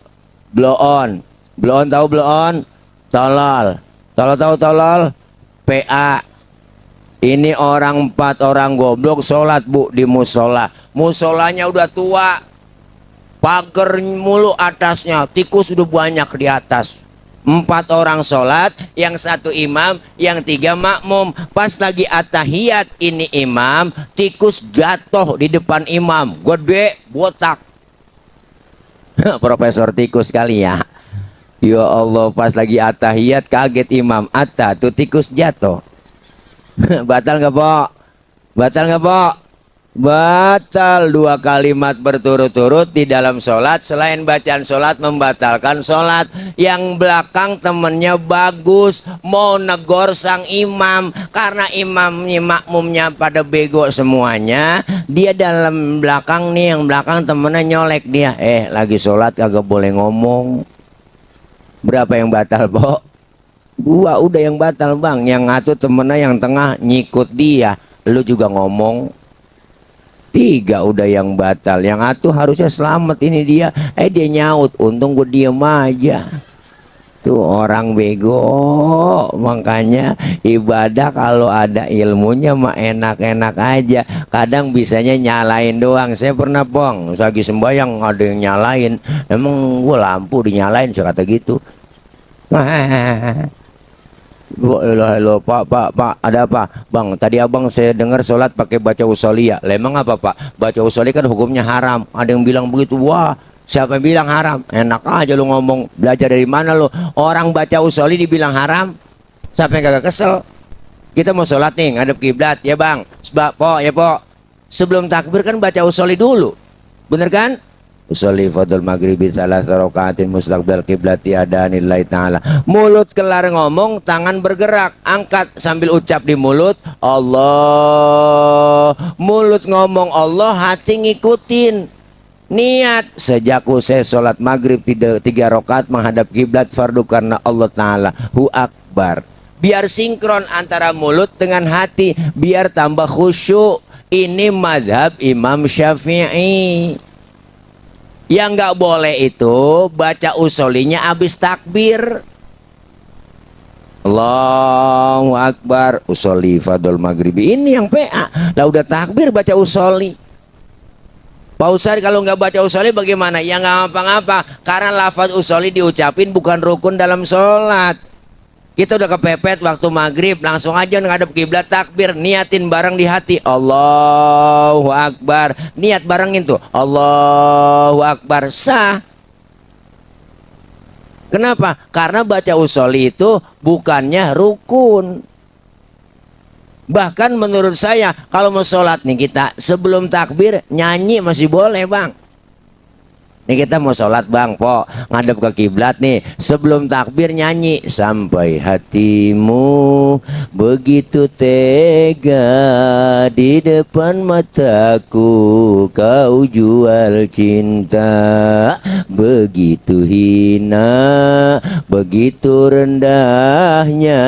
Blow on. Blow on tahu blow on? Tolol. Tolol tahu tolol? PA. Ini orang 4 orang goblok sholat, Bu, di musola. Musolanya udah tua. Pagar mulu atasnya, tikus udah banyak di atas. 4 orang sholat, yang 1 imam, yang 3 makmum. Pas lagi at-tahiyat ini imam, tikus jatuh di depan imam, gede, botak. Profesor tikus kali ya. Ya Allah, pas lagi atahiyat kaget imam, tuh tikus jatuh. Batal nggak, Pok? Batal nggak, Pok? Batal. 2 kalimat berturut-turut di dalam sholat, selain bacaan sholat membatalkan sholat. Yang belakang temennya bagus, mau negor sang imam, karena imamnya makmumnya pada bego semuanya. Dia dalam belakang nih, yang belakang temennya nyolek dia, lagi sholat kagak boleh ngomong. Berapa yang batal, Pok? 2 udah yang batal, Bang. Yang ngatur temennya yang tengah nyikut dia, lu juga ngomong. 3 udah yang batal. Yang atuh harusnya selamat ini dia, dia nyaut, untung gue diem aja. Tuh orang bego. Makanya ibadah kalau ada ilmunya mah enak-enak aja. Kadang bisanya nyalain doang. Saya pernah, Bang, lagi sembahyang ada yang nyalain. Emang gue lampu dinyalain, saya kata gitu. Halo, Pak, ada apa? Bang, tadi abang saya dengar sholat pakai baca usoliyah. Lemang apa, Pak? Baca usoliyah kan hukumnya haram. Ada yang bilang begitu. Wah, siapa yang bilang haram? Enak aja lu ngomong. Belajar dari mana lu? Orang baca usoli dibilang haram. Siapa yang kagak kesel? Kita mau sholat nih, ngadep kiblat, ya Bang. Pok, ya Pok. Sebelum takbir kan baca usoli dulu. Bener kan? Usolli fadl maghribi salah rokaatin mustaqbal kiblati ada nilai ta'ala. Mulut kelar ngomong, tangan bergerak, angkat sambil ucap di mulut Allah. Mulut ngomong Allah, hati ngikutin. Niat sejak usai sholat maghrib 3 rakaat menghadap kiblat fardu karena Allah Ta'ala hu akbar. Biar sinkron antara mulut dengan hati, biar tambah khusyuk. Ini madhab Imam Syafi'i. Yang nggak boleh itu baca usolinya abis takbir. Allahu Akbar, usoli fadl maghribi. Ini yang PA. Lah udah takbir baca usoli. Pak Ustadz, kalau nggak baca usoli bagaimana? Ya nggak ngapa-ngapa. Karena lafaz usoli diucapin bukan rukun dalam sholat. Kita udah kepepet waktu maghrib, langsung aja ngadep kiblat takbir, niatin bareng di hati Allahu Akbar, niat barengin tuh Allahu Akbar, sah. Kenapa? Karena baca usoli itu bukannya rukun. Bahkan menurut saya kalau mau sholat nih kita sebelum takbir nyanyi masih boleh, Bang. Nih kita mau sholat, Bang, Pok, ngadep ke kiblat nih, sebelum takbir nyanyi sampai hatimu begitu tega di depan mataku kau jual cinta, begitu hina begitu rendahnya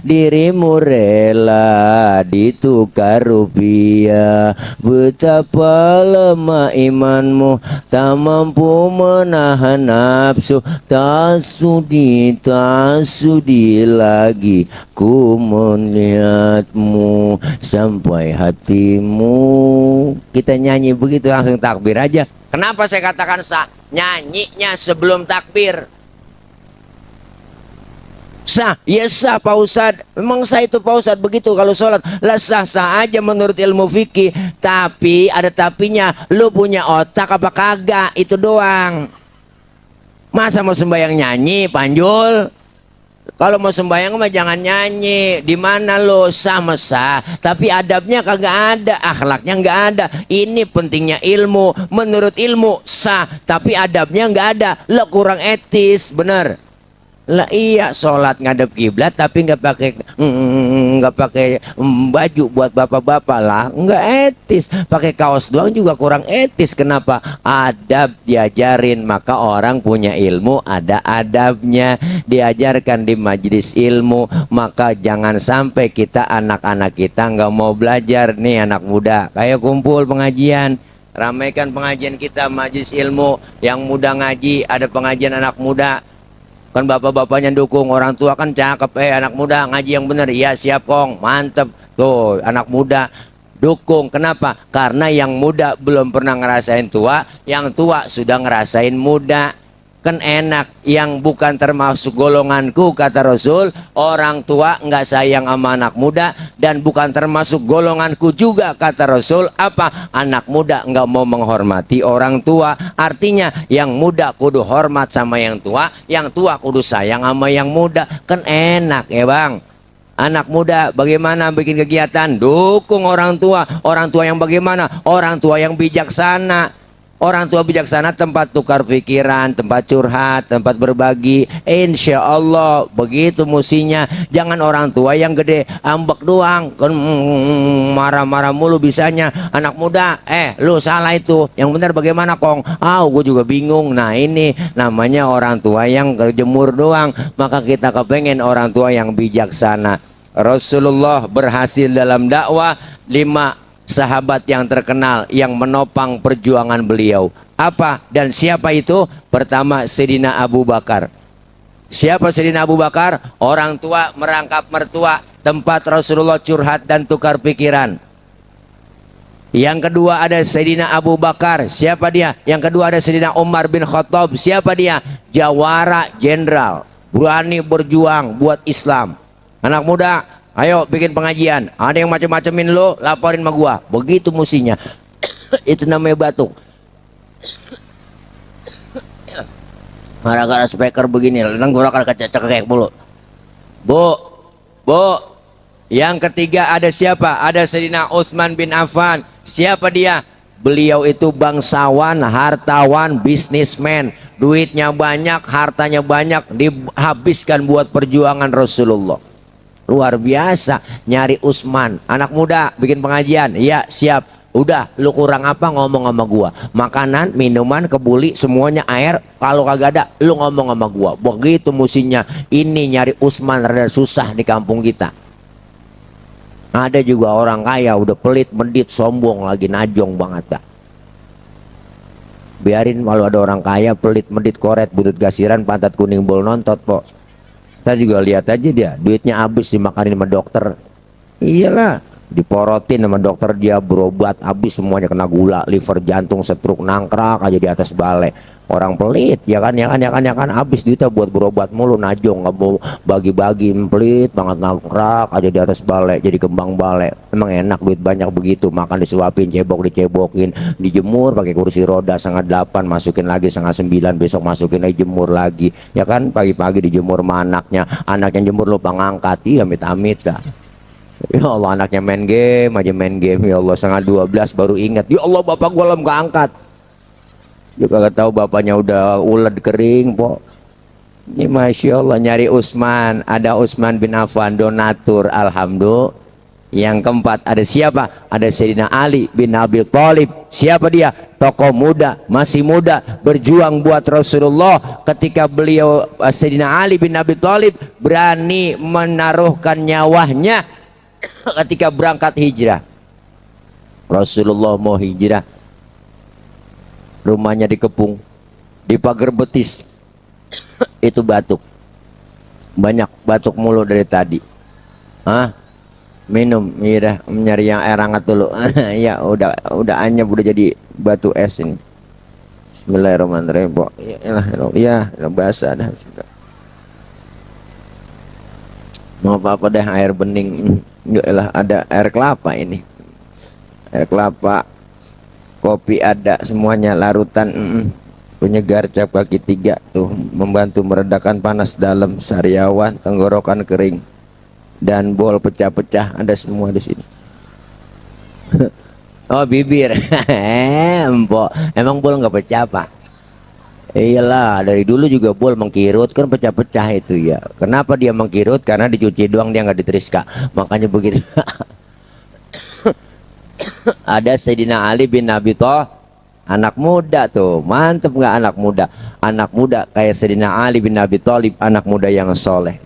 dirimu rela ditukar rupiah, betapa lemah imanmu tak mampu menahan nafsu, tak sudi lagi ku melihatmu sampai hatimu. Kita nyanyi begitu langsung takbir aja. Kenapa saya katakan sah? Nyanyinya sebelum takbir sah, ya sah Pak Ustadz. Memang sah itu Pak Ustadz begitu kalau sholat. Lah sah-sah aja menurut ilmu fikih. Tapi ada tapinya, lu punya otak apa kagak, itu doang. Masa mau sembahyang nyanyi, Panjul? Kalau mau sembahyang mah jangan nyanyi. Di mana lo sah mesah, tapi adabnya kagak ada, akhlaknya nggak ada. Ini pentingnya ilmu. Menurut ilmu sah, tapi adabnya nggak ada. Lo kurang etis, bener. Lah iya, sholat ngadep kiblat tapi nggak pakai baju buat bapak-bapak lah, nggak etis. Pakai kaos doang juga kurang etis. Kenapa? Adab diajarin, maka orang punya ilmu ada adabnya, diajarkan di majelis ilmu. Maka jangan sampai kita anak-anak kita nggak mau belajar nih, anak muda. Kayak kumpul pengajian, ramaikan pengajian kita majelis ilmu. Yang muda ngaji, ada pengajian anak muda. Kan bapak-bapaknya dukung, orang tua kan cakep, anak muda ngaji yang bener, iya siap Kong, mantep. Tuh anak muda dukung. Kenapa? Karena yang muda belum pernah ngerasain tua, yang tua sudah ngerasain muda. Kan enak. Yang bukan termasuk golonganku, kata Rasul, orang tua nggak sayang sama anak muda, dan bukan termasuk golonganku juga, kata Rasul, apa? Anak muda nggak mau menghormati orang tua. Artinya yang muda kudu hormat sama yang tua kudu sayang sama yang muda. Kan enak ya bang. Anak muda bagaimana bikin kegiatan? Dukung orang tua. Orang tua yang bagaimana? Orang tua yang bijaksana. Orang tua bijaksana tempat tukar pikiran, tempat curhat, tempat berbagi. Insya Allah begitu musinya. Jangan orang tua yang gede ambek doang, kan marah-marah mulu bisanya. Anak muda, lu salah itu. Yang benar bagaimana kong? Gue juga bingung. Nah ini namanya orang tua yang kejemur doang. Maka kita kepengen orang tua yang bijaksana. Rasulullah berhasil dalam dakwah. 5 sahabat yang terkenal yang menopang perjuangan beliau. Apa dan siapa itu? Pertama, Sayyidina Abu Bakar. Siapa Sayyidina Abu Bakar? Orang tua merangkap mertua, tempat Rasulullah curhat dan tukar pikiran. Yang kedua ada Sayyidina Abu Bakar. Siapa dia? Yang kedua ada Sayyidina Umar bin Khattab. Siapa dia? Jawara jenderal, berani berjuang buat Islam. Anak muda, ayo bikin pengajian. Ada yang macam-macamin lo, laporin sama gua. Begitu musinya. Itu namanya batuk. Gara-gara speaker begini, tenggorokan kecek mulu. Bu. Yang ketiga ada siapa? Ada Sayyidina Utsman bin Affan. Siapa dia? Beliau itu bangsawan, hartawan, bisnismen. Duitnya banyak, hartanya banyak, dihabiskan buat perjuangan Rasulullah. Luar biasa. Nyari Utsman. Anak muda bikin pengajian. Iya siap. Udah, lu kurang apa ngomong sama gua. Makanan, minuman, kebuli, semuanya air. Kalau kagak ada, lu ngomong sama gua. Begitu musinya. Ini nyari Utsman rada susah di kampung kita. Ada juga orang kaya udah pelit, medit, sombong lagi, najong banget dah. Biarin kalau ada orang kaya pelit, medit, koret, butut gasiran, pantat kuning, bol nontot po. Kita juga lihat aja dia, duitnya habis dimakanin sama dokter. Iyalah, diporotin sama dokter, dia berobat habis semuanya, kena gula, liver, jantung, stroke, nangkrak aja di atas balai. Orang pelit, ya kan, habis duitnya buat berobat mulu, najong, nggak mau bagi-bagi, pelit banget, nangkrak aja di atas balai, jadi kembang balai. Emang enak duit banyak begitu, makan disuapin, cebok dicebokin, dijemur pakai kursi roda 7:30, masukin lagi 8:30, besok masukin lagi, jemur lagi, ya kan, pagi-pagi dijemur sama anaknya jemur lupa ngangkat, iya amit-amit dah. Ya Allah, anaknya main game, ya Allah 11:30 baru ingat, ya Allah bapak gua lem gak angkat. Juga gak tahu bapaknya udah uled kering po. Ini Masya Allah nyari Utsman. Ada Utsman bin Affan, donatur, alhamdulillah. Yang keempat ada siapa? Ada Sayyidina Ali bin Abi Thalib. Siapa dia? Tokoh muda, masih muda, berjuang buat Rasulullah. Ketika beliau Sayyidina Ali bin Abi Thalib berani menaruhkan nyawanya ketika berangkat hijrah. Rasulullah mau hijrah, rumahnya dikepung, di pagar betis itu batuk, banyak batuk mulu dari tadi. Minum, iya, nyari yang air hangat dulu. Ya udah anyep, udah jadi batu es ini. Bismillahirrahmanirrahim. Ya basah dah. Mau apa deh, air bening. Yalah, ada air kelapa ini, air kelapa, kopi ada, semuanya larutan. Penyegar cap kaki 3 tuh, membantu meredakan panas dalam, sariawan, tenggorokan kering, dan bol pecah-pecah ada semua di sini. Oh bibir, empok, emang bol nggak pecah pak? Iyalah, dari dulu juga bol mengkirut kan pecah-pecah itu ya. Kenapa dia mengkirut? Karena dicuci doang, dia nggak diteriska, makanya begitu. Ada Sayyidina Ali bin Abi Thalib, anak muda tuh, mantep nggak anak muda? Anak muda kayak Sayyidina Ali bin Abi Thalib, anak muda yang soleh,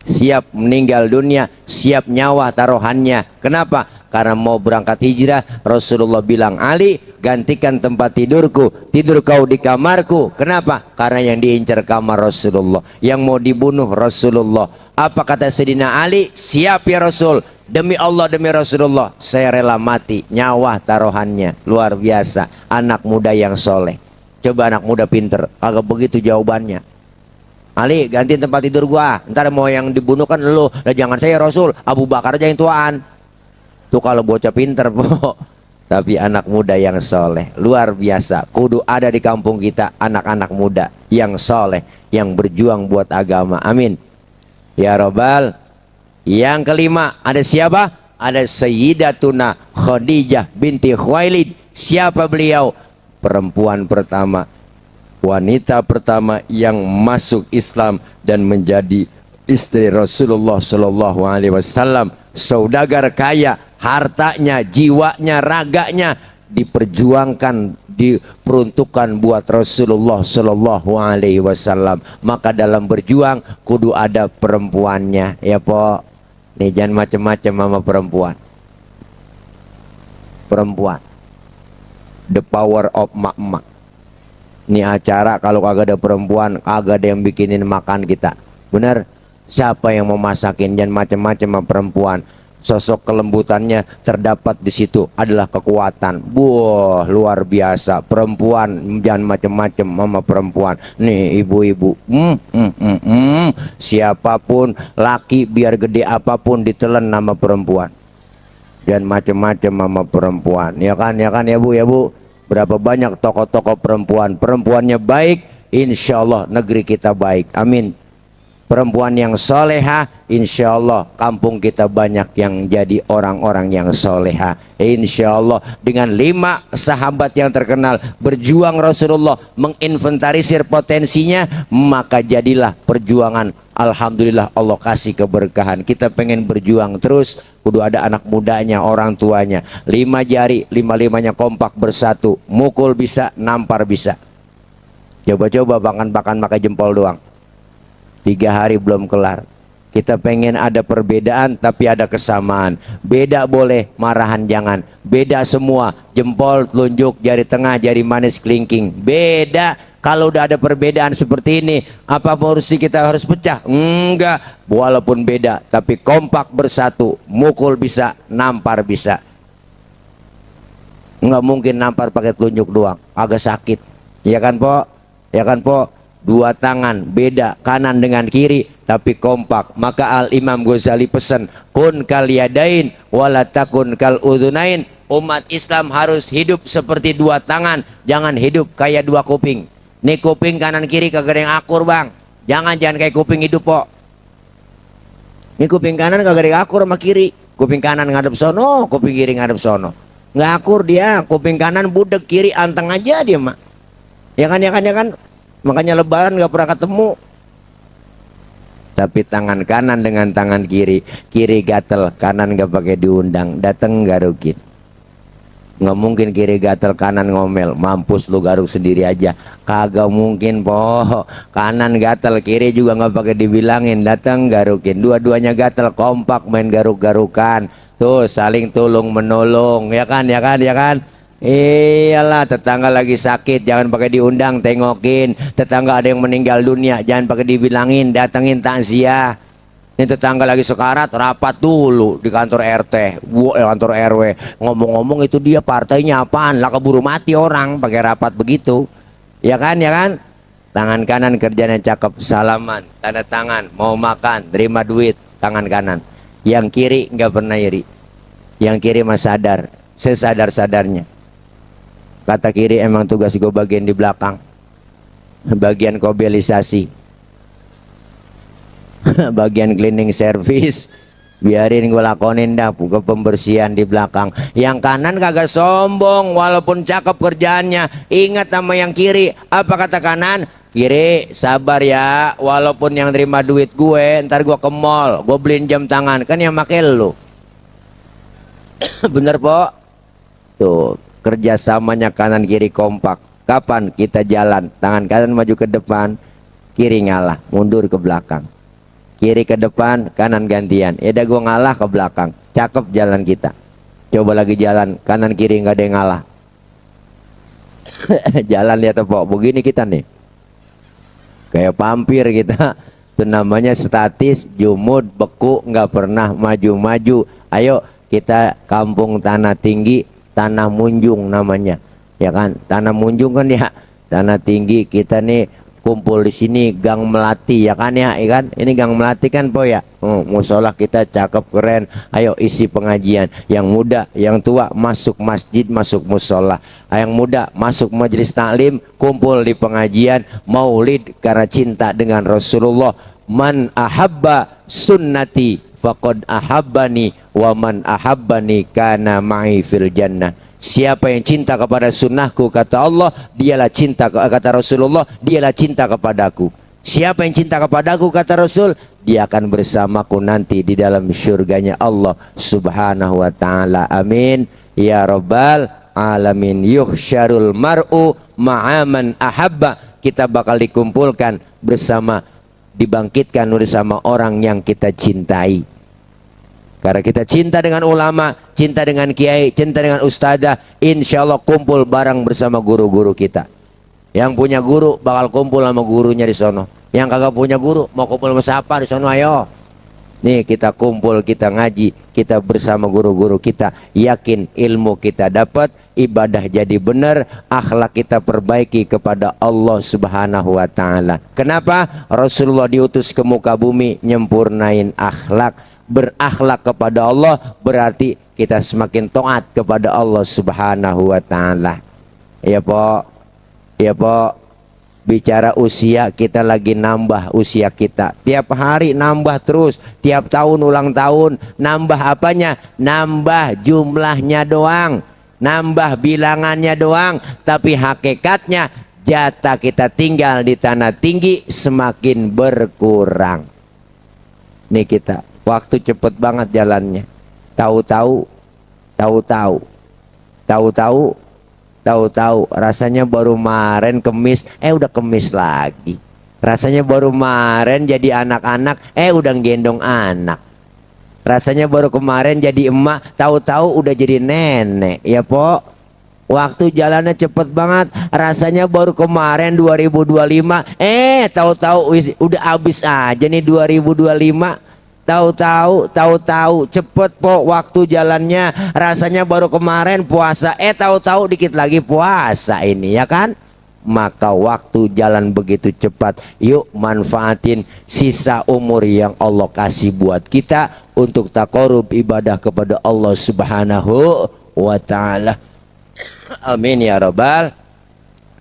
siap meninggal dunia, siap nyawa taruhannya. Kenapa? Karena mau berangkat hijrah. Rasulullah bilang, Ali gantikan tempat tidurku, tidur kau di kamarku. Kenapa? Karena yang diincar kamar Rasulullah, yang mau dibunuh Rasulullah. Apa kata Sayyidina Ali? Siap ya Rasul, demi Allah, demi Rasulullah, saya rela mati, nyawa taruhannya. Luar biasa, anak muda yang soleh. Coba anak muda pinter, kagak begitu jawabannya. Ali, gantiin tempat tidur gua. Ntar mau yang dibunuh kan lu. Lah jangan saya Rasul, Abu Bakar aja yang tuaan. Tuh kalau bocah pinter, po. Tapi anak muda yang soleh, luar biasa. Kudu ada di kampung kita anak-anak muda yang soleh, yang berjuang buat agama. Amin. Ya Robbal. Yang kelima, ada siapa? Ada Sayyidatuna Khadijah binti Khuwailid. Siapa beliau? Perempuan pertama, wanita pertama yang masuk Islam dan menjadi istri Rasulullah Shallallahu Alaihi Wasallam. Saudagar kaya, hartanya, jiwanya, raganya diperjuangkan, diperuntukkan buat Rasulullah Shallallahu Alaihi Wasallam. Maka dalam berjuang kudu ada perempuannya, ya po. Nih jangan macam-macam sama perempuan. Perempuan, the power of mak-mak. Ini acara kalau kagak ada perempuan, kagak ada yang bikinin makan kita. Bener? Siapa yang mau masakin? Jangan macam-macam sama perempuan. Sosok kelembutannya terdapat di situ adalah kekuatan. Wah, luar biasa. Perempuan jangan macam-macam sama perempuan. Nih ibu-ibu, siapapun laki biar gede apapun ditelan nama perempuan. Jangan macam-macam sama perempuan. Ya kan ya bu, ya bu. Berapa banyak tokoh-tokoh perempuan, perempuannya baik, insya Allah negeri kita baik, amin. Perempuan yang soleha, insya Allah kampung kita banyak yang jadi orang-orang yang soleha, insya Allah. Dengan 5 sahabat yang terkenal berjuang Rasulullah menginventarisir potensinya, maka jadilah perjuangan. Alhamdulillah Allah kasih keberkahan. Kita pengen berjuang terus, kudu ada anak mudanya, orang tuanya. 5 jari, 5-5-nya kompak bersatu, mukul bisa, nampar bisa. Coba-coba makan pakai jempol doang. 3 hari belum kelar. Kita pengen ada perbedaan tapi ada kesamaan. Beda boleh, marahan jangan. Beda semua, jempol, telunjuk, jari tengah, jari manis, kelingking. Beda. Kalau udah ada perbedaan seperti ini, apa porsi kita harus pecah? Enggak. Walaupun beda tapi kompak bersatu, mukul bisa, nampar bisa. Enggak mungkin nampar pakai telunjuk doang, agak sakit. Ya kan po? Ya kan po? 2 tangan beda, kanan dengan kiri tapi kompak. Maka Al Imam Ghazali pesan, kun kal yadain wala takun kal udhunain. Umat Islam harus hidup seperti 2 tangan, jangan hidup kayak 2 kuping. Nih kuping kanan kiri kagak ada yang akur bang. Jangan kayak kuping hidup po. Nih kuping kanan kagak ada yang akur sama kiri. Kuping kanan ngadep sono, kuping kiri ngadep sono. Nggak akur dia. Kuping kanan budek, kiri anteng aja dia mak. Ya kan. Makanya lebaran gak pernah ketemu. Tapi tangan kanan dengan tangan kiri, kiri gatel, kanan gak pakai diundang, dateng garukin. Nggak mungkin kiri gatel kanan ngomel, mampus lu garuk sendiri aja. Kagak mungkin po. Kanan gatel, kiri juga nggak pakai dibilangin, dateng garukin. Dua-duanya gatel, kompak main garuk-garukan. Tuh saling tolong menolong, ya kan. Iyalah, tetangga lagi sakit jangan pakai diundang, tengokin. Tetangga ada yang meninggal dunia jangan pakai dibilangin, datengin takziah. Ini tetangga lagi sekarat, rapat dulu di kantor RT, kantor RW. Ngomong-ngomong itu dia partainya apaan? Lah keburu mati orang pakai rapat begitu. Ya kan? Tangan kanan kerjanya cakep, salaman, tanda tangan, mau makan, terima duit, tangan kanan. Yang kiri nggak pernah iri. Yang kiri mah sadar, sesadar-sadarnya. Kata kiri, emang tugas gue bagian di belakang, bagian kobelisasi, bagian cleaning service, biarin gue lakonin dah ke pembersihan di belakang. Yang kanan kagak sombong, walaupun cakep kerjaannya. Ingat sama yang kiri, apa kata kanan? Kiri, sabar ya, walaupun yang terima duit gue, ntar gue ke mall, gue beliin jam tangan, kan yang make lu. Bener po? Tuh, kerjasamanya kanan kiri kompak. Kapan kita jalan? Tangan kanan maju ke depan, kiri ngalah, mundur ke belakang. Kiri ke depan, kanan gantian. Ya udah gue ngalah ke belakang. Cakep jalan kita. Coba lagi jalan, kanan kiri nggak ada yang ngalah. Jalan lihat apa? Begini kita nih. Kayak pampir kita. Itu namanya statis, jumud, beku, nggak pernah maju-maju. Ayo kita kampung tanah tinggi, tanah munjung namanya, ya kan. Tanah munjung kan ya Tanah Tinggi kita nih kumpul di sini Gang Melati ya kan ya, kan? Ini Gang Melati kan po ya. Musola kita cakep keren. Ayo isi pengajian. Yang muda, yang tua masuk masjid, masuk musola. Yang muda masuk majelis taklim, kumpul di pengajian, maulid karena cinta dengan Rasulullah. Man ahabba sunnati faqad ahabbani wa man ahabbani kana ma'i fil jannah. Siapa yang cinta kepada sunnahku, kata Allah, dialah cinta, kata Rasulullah, dialah cinta kepadaku. Siapa yang cinta kepadaku, kata Rasul, dia akan bersamaku nanti di dalam syurganya Allah subhanahu wa ta'ala. Amin ya rabbal alamin. Yuhsyarul mar'u ma'aman ahabba. Kita bakal dikumpulkan bersama, dibangkitkan bersama orang yang kita cintai. Karena kita cinta dengan ulama, cinta dengan kiai, cinta dengan ustadzah, insya Allah kumpul bareng bersama guru-guru kita. Yang punya guru bakal kumpul sama gurunya di sono. Yang kagak punya guru mau kumpul sama siapa di sono, ayo. Nih kita kumpul, kita ngaji, kita bersama guru-guru kita. Yakin ilmu kita dapat, ibadah jadi benar, akhlak kita perbaiki kepada Allah subhanahu wa ta'ala. Kenapa? Rasulullah diutus ke muka bumi nyempurnain akhlak. Berakhlak kepada Allah berarti kita semakin taat kepada Allah subhanahu wa ta'ala. Ya po, ya po. Bicara usia, kita lagi nambah usia kita. Tiap hari nambah terus, tiap tahun ulang tahun. Nambah apanya? Nambah jumlahnya doang, nambah bilangannya doang. Tapi hakikatnya jatah kita tinggal di tanah tinggi semakin berkurang. Nih kita, waktu cepet banget jalannya. Tahu-tahu rasanya baru kemarin Kemis, udah Kemis lagi. Rasanya baru kemarin jadi anak-anak, udah gendong anak. Rasanya baru kemarin jadi emak, tahu-tahu udah jadi nenek. Ya po, waktu jalannya cepet banget. Rasanya baru kemarin 2025, tahu-tahu udah habis aja nih 2025. Tahu-tahu cepet po waktu jalannya. Rasanya baru kemarin puasa, tahu-tahu dikit lagi puasa ini, ya kan? Maka waktu jalan begitu cepat. Yuk manfaatin sisa umur yang Allah kasih buat kita untuk taqarrub ibadah kepada Allah subhanahu wa ta'ala. Amin ya rabbal.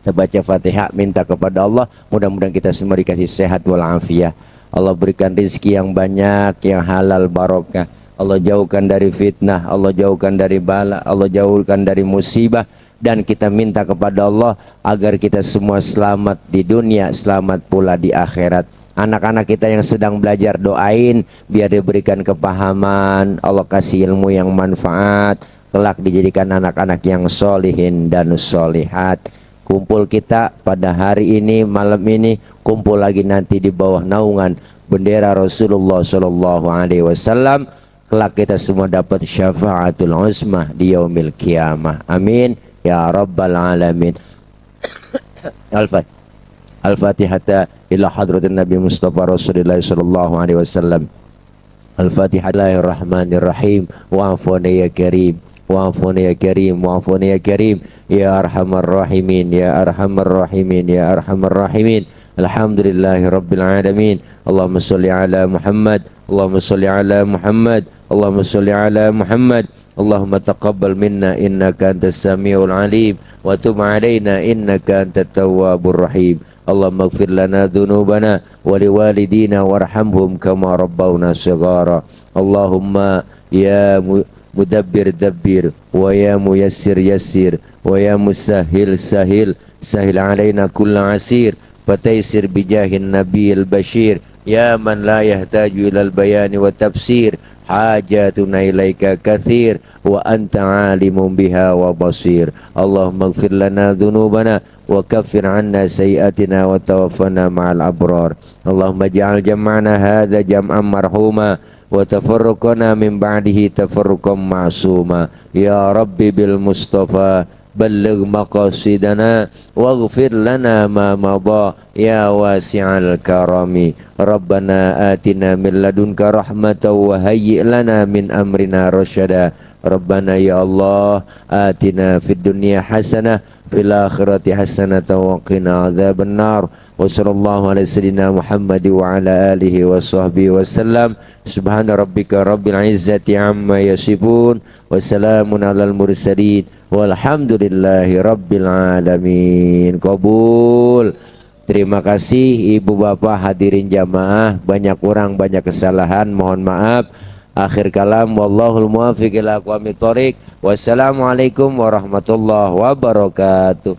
Kita baca Fatihah, minta kepada Allah mudah-mudahan kita semua dikasih sehat walafiat. Allah berikan rezeki yang banyak, yang halal barokah. Allah jauhkan dari fitnah, Allah jauhkan dari bala, Allah jauhkan dari musibah. Dan kita minta kepada Allah agar kita semua selamat di dunia, selamat pula di akhirat. Anak-anak kita yang sedang belajar, doain biar diberikan kepahaman, Allah kasih ilmu yang manfaat, kelak dijadikan anak-anak yang solihin dan solihat. Kumpul kita pada hari ini, malam ini, kumpul lagi nanti di bawah naungan bendera Rasulullah sallallahu alaihi wasallam. Kelak kita semua dapat syafaatul uzmah di yaumil qiyamah. Amin ya rabbal alamin. Al-Fatihah ila hadratin Nabi Mustafa Rasulullah sallallahu alaihi wasallam. Al-Fatihah. Bismillahirrahmanirrahim. Wa'afuna ya karim, wa'afuna ya karim, wa'afuna ya karim. Ya arhamar rahimin, ya arhamar rahimin, ya arhamar rahimin. Alhamdulillahi rabbil alamin. Allahumma salli ala Muhammad, Allahumma salli ala Muhammad, Allahumma salli ala Muhammad. Allahumma taqabbal minna innaka antas samiul alim wa tub alaina innaka antat tawwabur rahim. Allahumma ighfir lana dhunubana wa liwalidina warhamhum kama rabbawna shighara. Allahumma ya mudabbir dabbir wa ya muyassir yassir wa ya musahhil sahil sahil alaina kulla asir fataysir bijahin nabiyil bashir ya man la yahtaju ilal bayani wa tafsir hajatuna ilaika kathir wa anta alimun biha wa basir. Allahumma ighfir lana dhunubana wa kaffir anna sayiatina wa tawaffana ma'al abrar. Allahumma ja'al jam'ana hadha jam'an marhuma wa tafarruqana min ba'dihi tafarruqan ma'suma. Ya Rabbi bil Mustafa balligh maqasidana waghfir lana ma madha ya wasi'al karami. Rabbana atina min ladunka rahmatan wa hayyi' lana min amrina rasyada. Rabbana ya Allah atina fid dunya hasanah fil akhirati hasanatan wa qina adzabannar. Wa sallallahu ala sayyidina Muhammad wa ala alihi wa sahbihi wasallam. Subhana rabbika rabbil izzati amma yasifun wa salamun alal mursalin walhamdulillahi rabbil alamin. Qabul. Terima kasih ibu bapak hadirin jamaah, banyak kurang banyak kesalahan mohon maaf. Akhir kalam wallahul muwaffiq ila aqwamit thoriq. Wassalamualaikum warahmatullahi wabarakatuh.